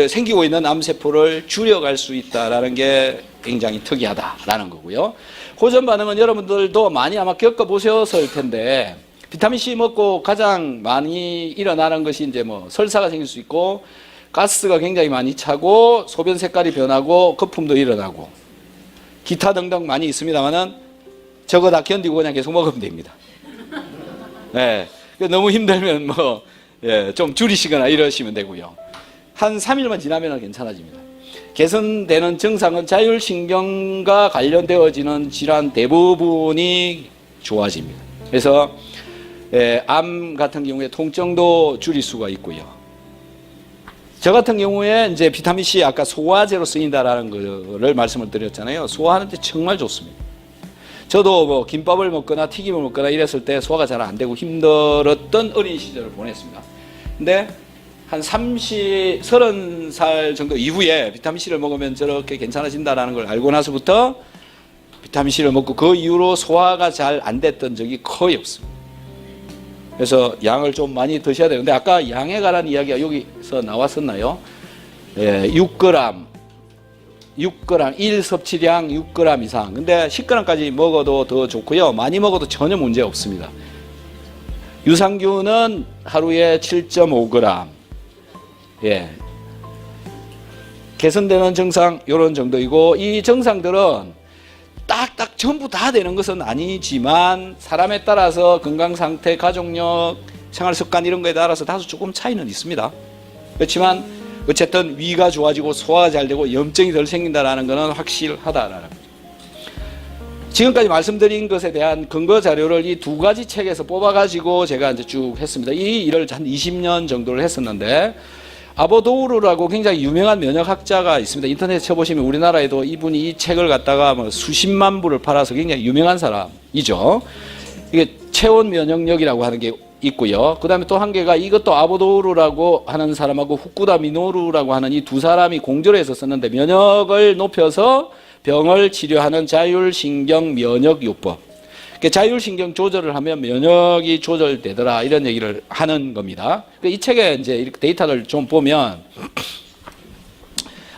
[SPEAKER 1] 생기고 있는 암세포를 줄여갈 수 있다라는 게 굉장히 특이하다라는 거고요. 호전 반응은 여러분들도 많이 아마 겪어보셨을 텐데, 비타민 C 먹고 가장 많이 일어나는 것이 이제 뭐 설사가 생길 수 있고, 가스가 굉장히 많이 차고, 소변 색깔이 변하고, 거품도 일어나고, 기타 등등 많이 있습니다만은 저거 다 견디고 그냥 계속 먹으면 됩니다. 네, 너무 힘들면 뭐 좀 줄이시거나 이러시면 되고요. 한 3일만 지나면 괜찮아집니다. 개선되는 증상은 자율신경과 관련되어지는 질환 대부분이 좋아집니다. 그래서 암 같은 경우에 통증도 줄일 수가 있고요. 저 같은 경우에 이제 비타민 C 아까 소화제로 쓰인다라는 거를 말씀을 드렸잖아요. 소화하는데 정말 좋습니다. 저도 뭐 김밥을 먹거나 튀김을 먹거나 이랬을 때 소화가 잘 안 되고 힘들었던 어린 시절을 보냈습니다. 근데 한 30살 정도 이후에 비타민 C를 먹으면 저렇게 괜찮아진다라는 걸 알고 나서부터 비타민 C를 먹고 그 이후로 소화가 잘 안 됐던 적이 거의 없습니다. 그래서 양을 좀 많이 드셔야 되는데, 아까 양에 관한 이야기가 여기서 나왔었나요? 6g, 1 섭취량 6g 이상. 근데 10g까지 먹어도 더 좋고요. 많이 먹어도 전혀 문제 없습니다. 유산균은 하루에 7.5g. 개선되는 증상 이런 정도이고, 이 증상들은 딱딱 전부 다 되는 것은 아니지만 사람에 따라서 건강 상태, 가족력, 생활 습관 이런 거에 따라서 다소 조금 차이는 있습니다. 그렇지만 어쨌든 위가 좋아지고 소화가 잘 되고 염증이 덜 생긴다라는 것은 확실하다라는 거죠. 지금까지 말씀드린 것에 대한 근거 자료를 이 두 가지 책에서 뽑아가지고 제가 이제 쭉 했습니다. 이 일을 한 20년 정도를 했었는데, 아보도우르라고 굉장히 유명한 면역학자가 있습니다. 인터넷에 쳐보시면 우리나라에도 이분이 이 책을 갖다가 뭐 수십만 부를 팔아서 굉장히 유명한 사람이죠. 이게 체온 면역력이라고 하는 게 있고요. 그 다음에 또 한 개가 이것도 아보도우르라고 하는 사람하고 후쿠다 미노루라고 하는 이 두 사람이 공조를 해서 썼는데 면역을 높여서 병을 치료하는 자율신경 면역요법. 자율신경 조절을 하면 면역이 조절되더라 이런 얘기를 하는 겁니다. 이 책에 이제 이렇게 데이터를 좀 보면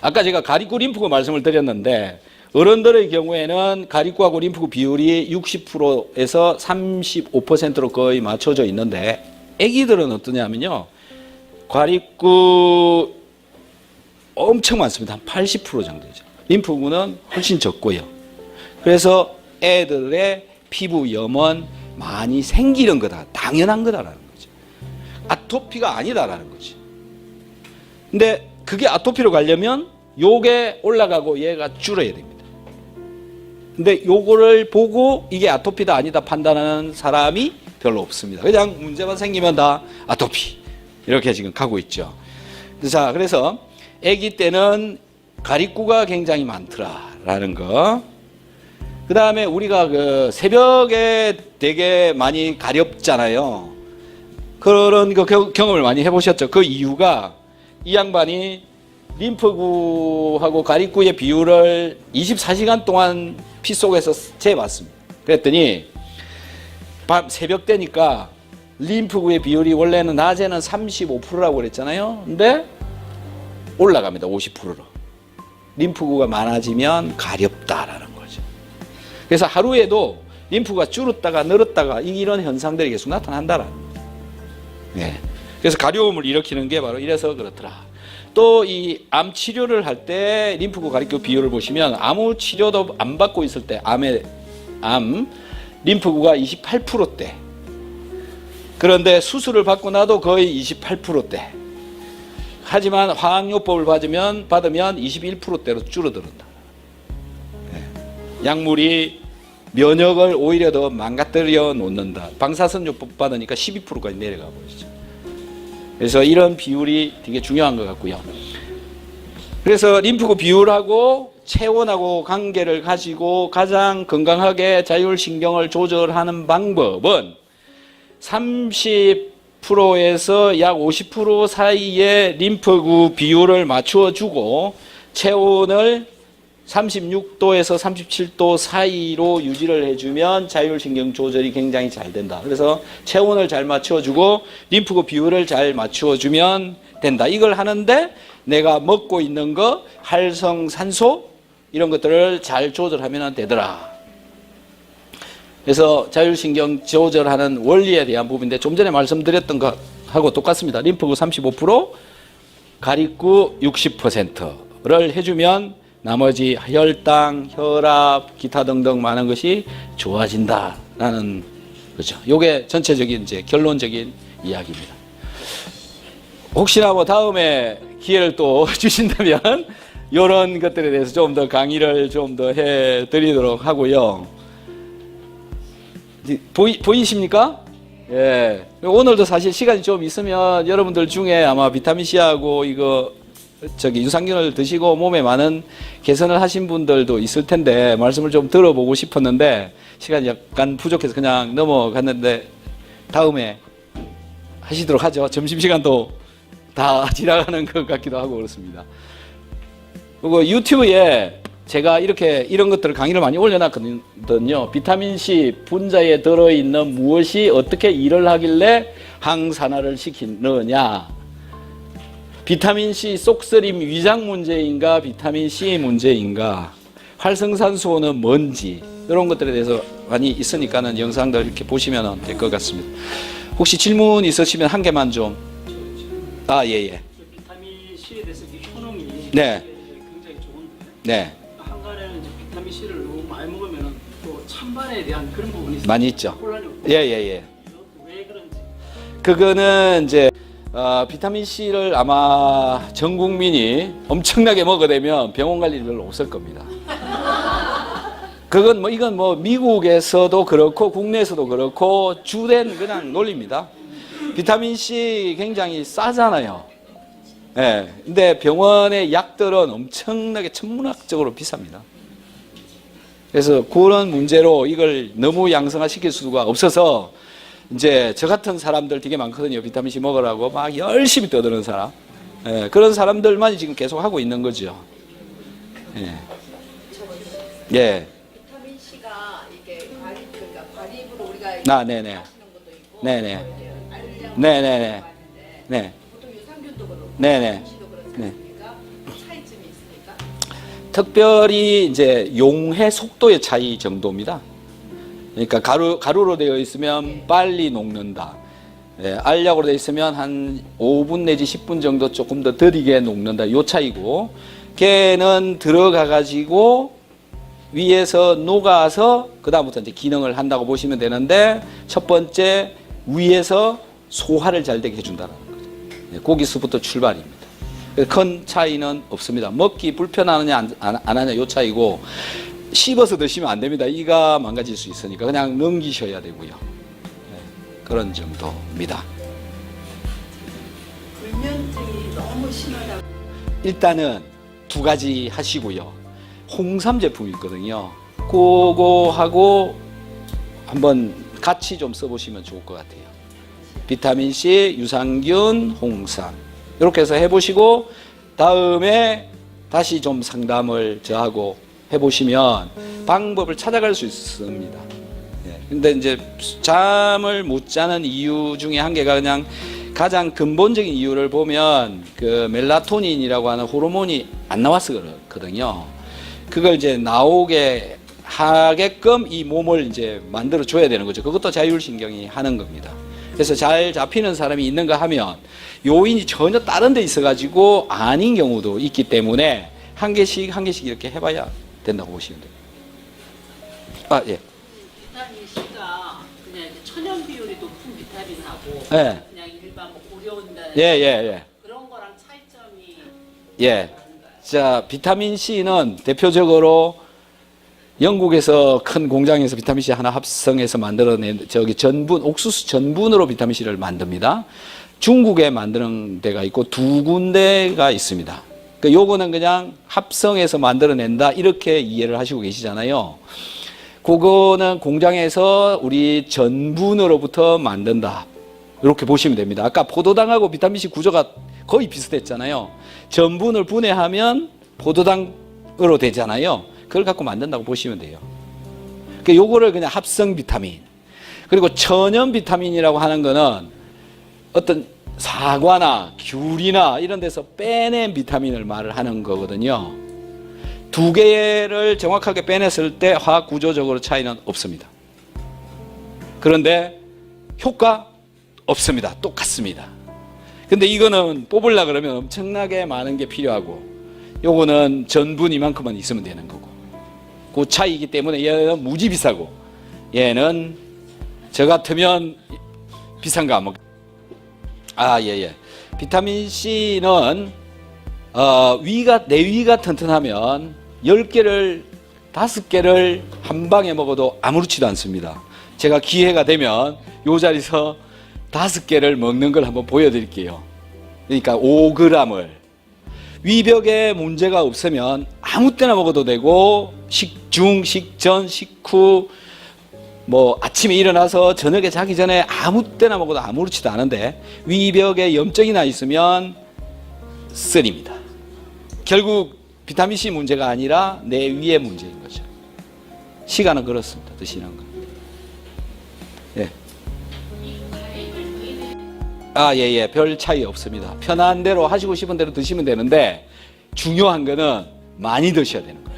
[SPEAKER 1] 아까 제가 가리구 림프구 말씀을 드렸는데 어른들의 경우에는 가리구하고 림프구 비율이 60%에서 35%로 거의 맞춰져 있는데 아기들은 어떠냐면요. 가리구 엄청 많습니다. 한 80% 정도 되죠. 림프구는 훨씬 적고요. 그래서 애들의 피부 염원 많이 생기는 거다. 당연한 거다라는 거죠. 아토피가 아니다라는 거지. 근데 그게 아토피로 가려면 요게 올라가고 얘가 줄어야 됩니다. 근데 요거를 보고 이게 아토피다 아니다 판단하는 사람이 별로 없습니다. 그냥 문제만 생기면 다 아토피 이렇게 지금 가고 있죠. 자, 그래서 아기 때는 가리구가 굉장히 많더라라는 거. 그 다음에 우리가 그 새벽에 되게 많이 가렵잖아요. 그런 그 경험을 많이 해보셨죠. 그 이유가 이 양반이 림프구하고 가리구의 비율을 24시간 동안 피 속에서 재봤습니다. 그랬더니 밤 새벽 때니까 림프구의 비율이 원래는 낮에는 35%라고 그랬잖아요. 근데 올라갑니다. 50%로. 림프구가 많아지면 가렵다라는 거죠. 그래서 하루에도 림프가 줄었다가 늘었다가 이런 현상들이 계속 나타난다라는 거예요. 네. 그래서 가려움을 일으키는 게 바로 이래서 그렇더라. 또 이 암 치료를 할 때 림프구 가리구 비율을 보시면 아무 치료도 안 받고 있을 때 암 림프구가 28%대. 그런데 수술을 받고 나도 거의 28%대. 하지만 화학요법을 받으면 21%대로 줄어든다. 네. 약물이 면역을 오히려 더 망가뜨려 놓는다. 방사선요법 받으니까 12%까지 내려가 버리죠. 그래서 이런 비율이 되게 중요한 것 같고요. 그래서 림프구 비율하고 체온하고 관계를 가지고 가장 건강하게 자율신경을 조절하는 방법은 30%에서 약 50% 사이의 림프구 비율을 맞추어 주고 체온을 36도에서 37도 사이로 유지를 해주면 자율신경 조절이 굉장히 잘 된다. 그래서 체온을 잘 맞춰주고 림프구 비율을 잘 맞춰주면 된다. 이걸 하는데 내가 먹고 있는 거 활성산소 이런 것들을 잘 조절하면 되더라. 그래서 자율신경 조절하는 원리에 대한 부분인데 좀 전에 말씀드렸던 것하고 똑같습니다. 림프구 35%, 가리구 60%를 해주면 나머지 혈당, 혈압, 기타 등등 많은 것이 좋아진다라는 거죠. 요게 전체적인 이제 결론적인 이야기입니다. 혹시나 뭐 다음에 기회를 또 주신다면 이런 것들에 대해서 좀 더 강의를 좀 더 해드리도록 하고요. 보이십니까? 예. 오늘도 사실 시간이 좀 있으면 여러분들 중에 아마 비타민 C하고 이거 유산균을 드시고 몸에 많은 개선을 하신 분들도 있을 텐데 말씀을 좀 들어보고 싶었는데 시간이 약간 부족해서 그냥 넘어갔는데 다음에 하시도록 하죠. 점심시간도 다 지나가는 것 같기도 하고 그렇습니다. 그리고 유튜브에 제가 이런 것들을 강의를 많이 올려놨거든요. 비타민C 분자에 들어있는 무엇이 어떻게 일을 하길래 항산화를 시키느냐, 비타민C 속쓰림 위장 문제인가 비타민C 문제인가, 활성산소는 뭔지 이런 것들에 대해서 많이 있으니까는 영상들 이렇게 보시면 될 것 같습니다. 혹시 질문 있으시면 한 개만 좀. 예.
[SPEAKER 8] 비타민 C에 대해서 효능이
[SPEAKER 1] 네.
[SPEAKER 8] 굉장히 좋은데.
[SPEAKER 1] 네.
[SPEAKER 8] 한간에는 이제 비타민 C를 너무 많이 먹으면 또 찬반에 대한 그런 부분이 있어요.
[SPEAKER 1] 많이 있죠.
[SPEAKER 8] 혼란이 없고.
[SPEAKER 1] 예.
[SPEAKER 8] 왜 그런지.
[SPEAKER 1] 그거는 이제 비타민 C를 아마 전 국민이 엄청나게 먹어대면 병원 갈 일이 별로 없을 겁니다. 이건 미국에서도 그렇고 국내에서도 그렇고 주된 그냥 논리입니다. 비타민 C 굉장히 싸잖아요. 예. 근데 병원의 약들은 엄청나게 천문학적으로 비쌉니다. 그래서 그런 문제로 이걸 너무 양성화 시킬 수가 없어서 이제 저 같은 사람들 되게 많거든요. 비타민C 먹으라고 막 열심히 떠드는 사람. 예. 그런 사람들만 지금 계속 하고 있는 거죠. 예. 예.
[SPEAKER 9] 비타민 C가 이게 그러니까 과립으로 우리가
[SPEAKER 1] 네네.
[SPEAKER 9] 마시는 것도 있고,
[SPEAKER 1] 네네.
[SPEAKER 9] 알약
[SPEAKER 1] 네네네. 네.
[SPEAKER 9] 보통 유산균도 그렇고,
[SPEAKER 1] 네네.
[SPEAKER 9] C도 그렇지
[SPEAKER 1] 네.
[SPEAKER 9] 않습니까? 차이점이 있습니까?
[SPEAKER 1] 특별히 이제 용해 속도의 차이 정도입니다. 그러니까 가루로 되어 있으면 빨리 녹는다. 예, 알약으로 되어 있으면 한 5분 내지 10분 정도 조금 더 더디게 녹는다. 요 차이고, 걔는 들어가 가지고 위에서 녹아서 그 다음부터 이제 기능을 한다고 보시면 되는데, 첫 번째 위에서 소화를 잘 되게 해준다는 거죠. 네, 거기서부터 출발입니다. 큰 차이는 없습니다. 먹기 불편하느냐 안 하냐 요 차이고, 씹어서 드시면 안 됩니다. 이가 망가질 수 있으니까 그냥 넘기셔야 되고요. 네, 그런 정도입니다.
[SPEAKER 9] 불면증이 너무 심하다고.
[SPEAKER 1] 일단은 두 가지 하시고요. 홍삼 제품이 있거든요. 그거하고 한번 같이 좀 써보시면 좋을 것 같아요. 비타민C, 유산균, 홍삼 이렇게 해서 해보시고 다음에 다시 좀 상담을 저하고 해보시면 방법을 찾아갈 수 있습니다. 근데 이제 잠을 못 자는 이유 중에 한 개가 그냥 가장 근본적인 이유를 보면 그 멜라토닌이라고 하는 호르몬이 안 나와서 그렇거든요. 그걸 이제 나오게 하게끔 이 몸을 이제 만들어 줘야 되는 거죠. 그것도 자율신경이 하는 겁니다. 그래서 잘 잡히는 사람이 있는가 하면 요인이 전혀 다른 데 있어가지고 아닌 경우도 있기 때문에 한 개씩 이렇게 해봐야 된다고 보시면 돼요. 아, 예.
[SPEAKER 10] 비타민 C가 그냥 이제 천연 비율이 높은 비타민하고
[SPEAKER 1] 예.
[SPEAKER 10] 그냥 일반 뭐 고려온다
[SPEAKER 1] 예.
[SPEAKER 10] 그런 거랑 차이점이
[SPEAKER 1] 예. 자, 비타민 C는 대표적으로 영국에서 큰 공장에서 비타민 C 하나 합성해서 만들어낸 전분, 옥수수 전분으로 비타민 C를 만듭니다. 중국에 만드는 데가 있고 두 군데가 있습니다. 그 요거는 그냥 합성해서 만들어낸다 이렇게 이해를 하시고 계시잖아요. 그거는 공장에서 우리 전분으로부터 만든다 이렇게 보시면 됩니다. 아까 포도당하고 비타민C 구조가 거의 비슷했잖아요. 전분을 분해하면 포도당으로 되잖아요. 그걸 갖고 만든다고 보시면 돼요. 그러니까 요거를 그냥 합성 비타민. 그리고 천연 비타민이라고 하는 거는 어떤 사과나 귤이나 이런 데서 빼낸 비타민을 말을 하는 거거든요. 두 개를 정확하게 빼냈을 때 화학 구조적으로 차이는 없습니다. 그런데 효과 없습니다. 똑같습니다. 근데 이거는 뽑으려고 그러면 엄청나게 많은 게 필요하고 요거는 전분 이만큼만 있으면 되는 거고 그 차이이기 때문에 얘는 무지 비싸고 얘는 저 같으면 비싼 거 안 먹. 예. 비타민 C는 내 위가 튼튼하면 10개를 5개를 한 방에 먹어도 아무렇지도 않습니다. 제가 기회가 되면 이 자리에서 5개를 먹는 걸 한번 보여드릴게요. 그러니까 5g을 위벽에 문제가 없으면 아무 때나 먹어도 되고 식중, 식전, 식후 뭐 아침에 일어나서 저녁에 자기 전에 아무 때나 먹어도 아무렇지도 않은데 위벽에 염증이 나 있으면 쓰립니다. 결국 비타민C 문제가 아니라 내 위의 문제인 거죠. 시간은 그렇습니다. 드시는 거. 예. 예. 별 차이 없습니다. 편한 대로 하시고 싶은 대로 드시면 되는데 중요한 거는 많이 드셔야 되는 거예요.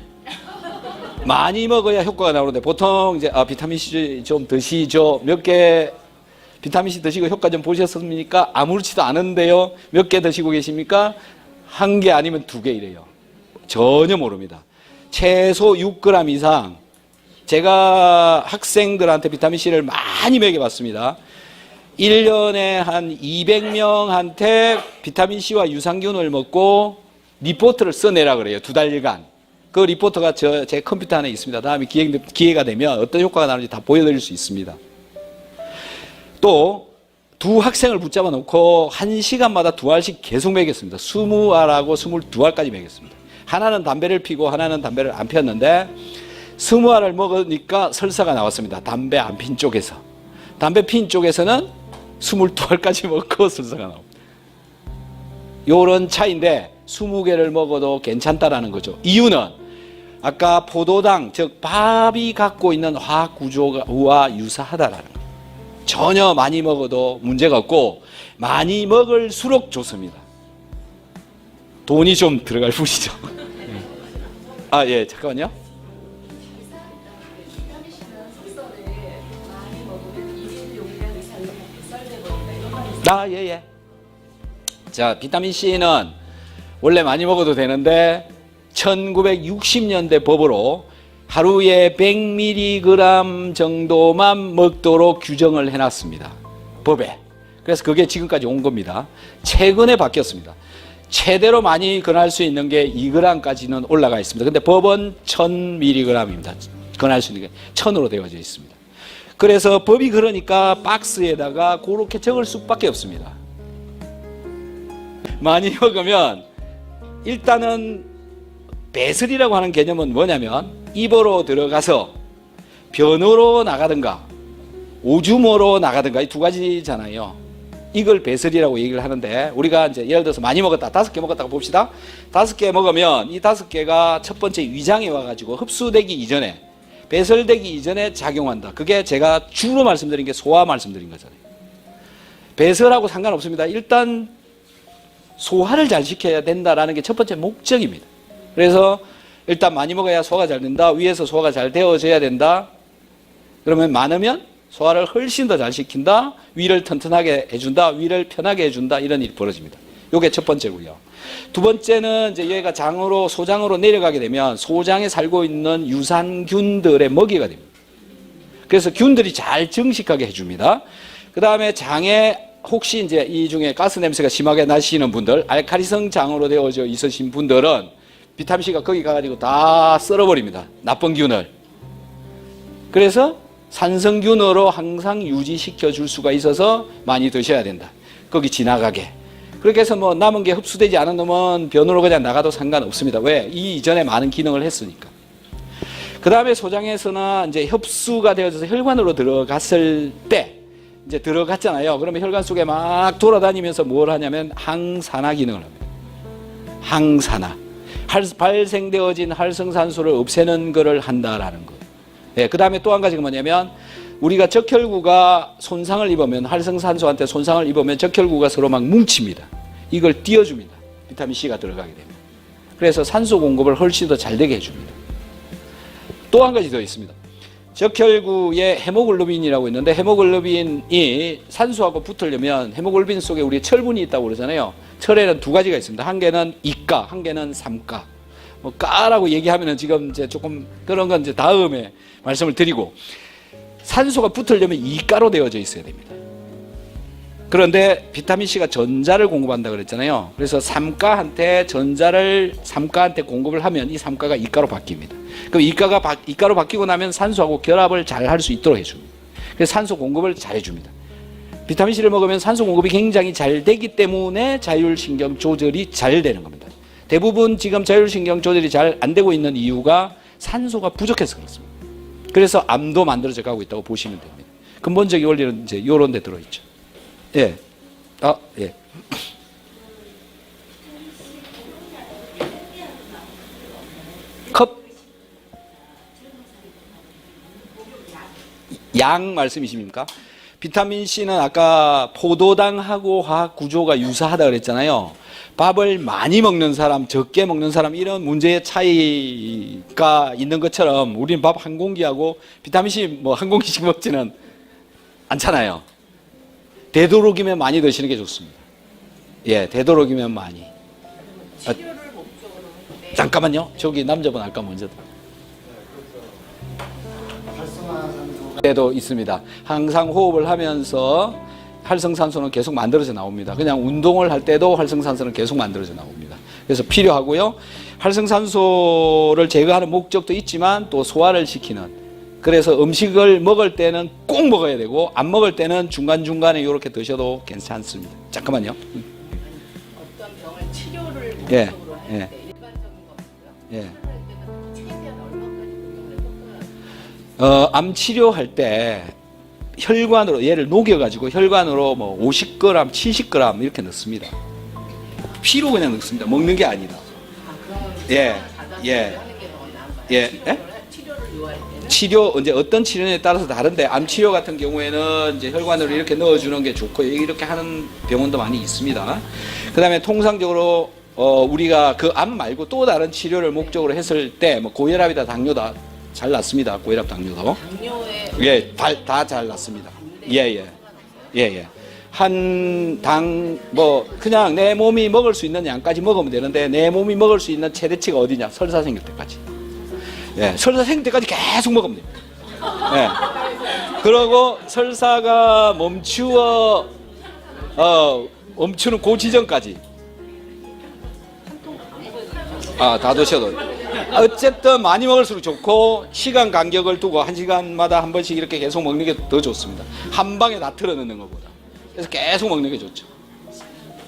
[SPEAKER 1] 많이 먹어야 효과가 나오는데 보통 이제 비타민C 좀 드시죠. 몇 개 비타민C 드시고 효과 좀 보셨습니까? 아무렇지도 않은데요. 몇 개 드시고 계십니까? 1개 아니면 2개 이래요. 전혀 모릅니다. 최소 6g 이상 제가 학생들한테 비타민C를 많이 먹여봤습니다. 1년에 한 200명한테 비타민C와 유산균을 먹고 리포트를 써내라 그래요. 2달간. 그 리포트가 제 컴퓨터 안에 있습니다. 다음에 기회가 되면 어떤 효과가 나는지 다 보여드릴 수 있습니다. 또 두 학생을 붙잡아 놓고 1시간마다 2알씩 계속 먹였습니다. 20알하고 22알까지 먹였습니다. 하나는 담배를 피고 하나는 담배를 안 피웠는데 20알을 먹으니까 설사가 나왔습니다. 담배 안 핀 쪽에서. 담배 핀 쪽에서는 22알까지 먹고 설사가 나옵니다. 요런 차이인데 20개를 먹어도 괜찮다라는 거죠. 이유는 아까 포도당, 즉 밥이 갖고 있는 화학 구조와 유사하다라는 거예요. 전혀 많이 먹어도 문제가 없고 많이 먹을수록 좋습니다. 돈이 좀 들어갈 뿐이죠. 아, 예, 잠깐만요. 아, 예, 예. 자, 비타민 C는 원래 많이 먹어도 되는데 1960년대 법으로 하루에 100mg 정도만 먹도록 규정을 해놨습니다. 법에. 그래서 그게 지금까지 온 겁니다. 최근에 바뀌었습니다. 최대로 많이 권할 수 있는 게 2g까지는 올라가 있습니다. 근데 법은 1000mg입니다. 권할 수 있는 게 1000으로 되어져 있습니다. 그래서 법이 그러니까 박스에다가 그렇게 적을 수밖에 없습니다. 많이 먹으면 일단은 배설이라고 하는 개념은 뭐냐면 입으로 들어가서 변으로 나가든가 오줌으로 나가든가 이 두 가지잖아요. 이걸 배설이라고 얘기를 하는데 우리가 이제 예를 들어서 많이 먹었다 5개 먹었다고 봅시다. 5개 먹으면 이 5개가 첫 번째 위장에 와가지고 흡수되기 이전에 배설되기 이전에 작용한다. 그게 제가 주로 말씀드린 게 소화 말씀드린 거잖아요. 배설하고 상관없습니다. 일단 소화를 잘 시켜야 된다라는 게 첫 번째 목적입니다. 그래서 일단 많이 먹어야 소화가 잘 된다. 위에서 소화가 잘 되어져야 된다. 그러면 많으면 소화를 훨씬 더 잘 시킨다. 위를 튼튼하게 해준다. 위를 편하게 해준다. 이런 일이 벌어집니다. 이게 첫 번째고요. 두 번째는 이제 얘가 장으로 소장으로 내려가게 되면 소장에 살고 있는 유산균들의 먹이가 됩니다. 그래서 균들이 잘 증식하게 해줍니다. 그 다음에 장에 혹시 이제 이 중에 가스 냄새가 심하게 나시는 분들, 알칼리성 장으로 되어져 있으신 분들은 비타민C가 거기 가가지고 다 썰어버립니다. 나쁜 균을. 그래서 산성균으로 항상 유지시켜 줄 수가 있어서 많이 드셔야 된다. 거기 지나가게. 그렇게 해서 뭐 남은 게 흡수되지 않은 놈은 변으로 그냥 나가도 상관없습니다. 왜? 이 이전에 많은 기능을 했으니까. 그 다음에 소장에서는 이제 흡수가 되어져서 혈관으로 들어갔을 때 이제 들어갔잖아요. 그러면 혈관 속에 막 돌아다니면서 뭘 하냐면 항산화 기능을 합니다. 항산화. 발생되어진 활성산소를 없애는 것을 한다라는 거. 예, 그 다음에 또 한 가지가 뭐냐면 우리가 적혈구가 손상을 입으면 활성산소한테 손상을 입으면 적혈구가 서로 막 뭉칩니다. 이걸 띄워줍니다. 비타민C가 들어가게 되면. 그래서 산소 공급을 훨씬 더 잘 되게 해줍니다. 또 한 가지 더 있습니다. 적혈구에 헤모글로빈이라고 있는데 헤모글로빈이 산소하고 붙으려면 헤모글로빈 속에 우리 철분이 있다고 그러잖아요. 철에는 두 가지가 있습니다. 한 개는 이가, 한 개는 삼가. 뭐 가라고 얘기하면은 지금 이제 조금 그런 건 이제 다음에 말씀을 드리고 산소가 붙으려면 이가로 되어져 있어야 됩니다. 그런데 비타민C가 전자를 공급한다 그랬잖아요. 그래서 삼가한테 삼가한테 공급을 하면 이 삼가가 이가로 바뀝니다. 그럼 이가로 바뀌고 나면 산소하고 결합을 잘 할 수 있도록 해줍니다. 그래서 산소 공급을 잘 해줍니다. 비타민C를 먹으면 산소 공급이 굉장히 잘 되기 때문에 자율신경 조절이 잘 되는 겁니다. 대부분 지금 자율신경 조절이 잘 안 되고 있는 이유가 산소가 부족해서 그렇습니다. 그래서 암도 만들어져 가고 있다고 보시면 됩니다. 근본적인 원리는 이제 이런 데 들어있죠. 예. 예. 양 말씀이십니까? 비타민C는 아까 포도당하고 화학 구조가 유사하다 그랬잖아요. 밥을 많이 먹는 사람, 적게 먹는 사람 이런 문제의 차이가 있는 것처럼 우리는 밥 한 공기하고 비타민C 뭐 한 공기씩 먹지는 않잖아요. 되도록이면 많이 드시는 게 좋습니다. 예, 되도록이면 많이. 잠깐만요. 저기 남자분 아까 먼저. 때도 있습니다. 항상 호흡을 하면서 활성산소는 계속 만들어져 나옵니다. 그냥 운동을 할 때도 활성산소는 계속 만들어져 나옵니다. 그래서 필요하고요. 활성산소를 제거하는 목적도 있지만 또 소화를 시키는 그래서 음식을 먹을 때는 꼭 먹어야 되고 안 먹을 때는 중간중간에 이렇게 드셔도 괜찮습니다. 잠깐만요.
[SPEAKER 10] 어떤 병을 치료를
[SPEAKER 1] 예,
[SPEAKER 10] 목적으로 할
[SPEAKER 1] 예.
[SPEAKER 10] 때 일반적인 거 없고요.
[SPEAKER 1] 예.
[SPEAKER 10] 치료할 때는 최대한 얼마까지 복용을 해볼까요?
[SPEAKER 1] 암 치료할 때 혈관으로 얘를 녹여가지고 혈관으로 뭐 50g, 70g 이렇게 넣습니다. 피로 그냥 넣습니다. 먹는 게 아니다. 예, 예, 예, 예?
[SPEAKER 10] 치료를 요할 때는
[SPEAKER 1] 치료 이제 어떤 치료에 따라서 다른데 암 치료 같은 경우에는 이제 혈관으로 이렇게 넣어주는 게 좋고 이렇게 하는 병원도 많이 있습니다. 그다음에 통상적으로 우리가 그 암 말고 또 다른 치료를 목적으로 했을 때 뭐 고혈압이다 당뇨다 잘 낫습니다. 고혈압 당뇨도
[SPEAKER 10] 당뇨에
[SPEAKER 1] 예, 다 잘 낫습니다. 예. 한 당 뭐 그냥 내 몸이 먹을 수 있는 양까지 먹으면 되는데 내 몸이 먹을 수 있는 최대치가 어디냐? 설사 생길 때까지. 예, 설사 생길 때까지 계속 먹으면 됩니다. 예. 그러고 설사가 멈추는 그 지점까지. 다 드셔도 돼요. 어쨌든 많이 먹을수록 좋고 시간 간격을 두고 1시간마다 한 번씩 이렇게 계속 먹는 게 더 좋습니다. 한 방에 다 틀어넣는 것보다. 그래서 계속 먹는 게 좋죠.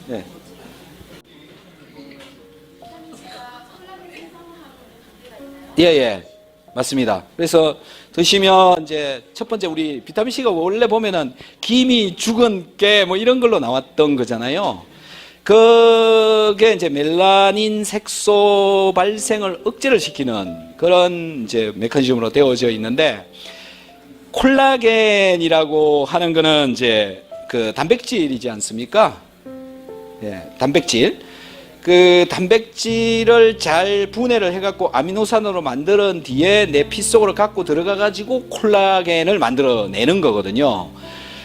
[SPEAKER 1] 네. 예, 맞습니다. 그래서 드시면 이제 첫 번째 우리 비타민 C가 원래 보면은 김이 죽은 깨 뭐 이런 걸로 나왔던 거잖아요. 그게 이제 멜라닌 색소 발생을 억제를 시키는 그런 이제 메커니즘으로 되어져 있는데 콜라겐이라고 하는 거는 이제 그 단백질이지 않습니까? 예, 단백질. 그 단백질을 잘 분해를 해갖고 아미노산으로 만든 뒤에 내 피 속으로 갖고 들어가가지고 콜라겐을 만들어내는 거거든요.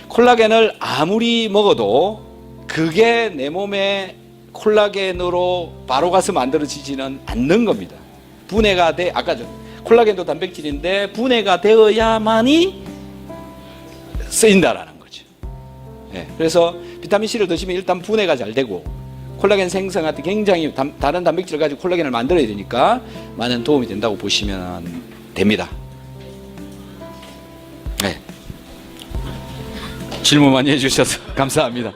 [SPEAKER 1] 콜라겐을 아무리 먹어도 그게 내 몸에 콜라겐으로 바로 가서 만들어지지는 않는 겁니다. 분해가 돼, 아까 콜라겐도 단백질인데 분해가 되어야만이 쓰인다라는 거죠. 예, 그래서 비타민C를 드시면 일단 분해가 잘 되고 콜라겐 생성한테 굉장히 다른 단백질을 가지고 콜라겐을 만들어야 되니까 많은 도움이 된다고 보시면 됩니다. 네. 질문 많이 해주셔서 감사합니다.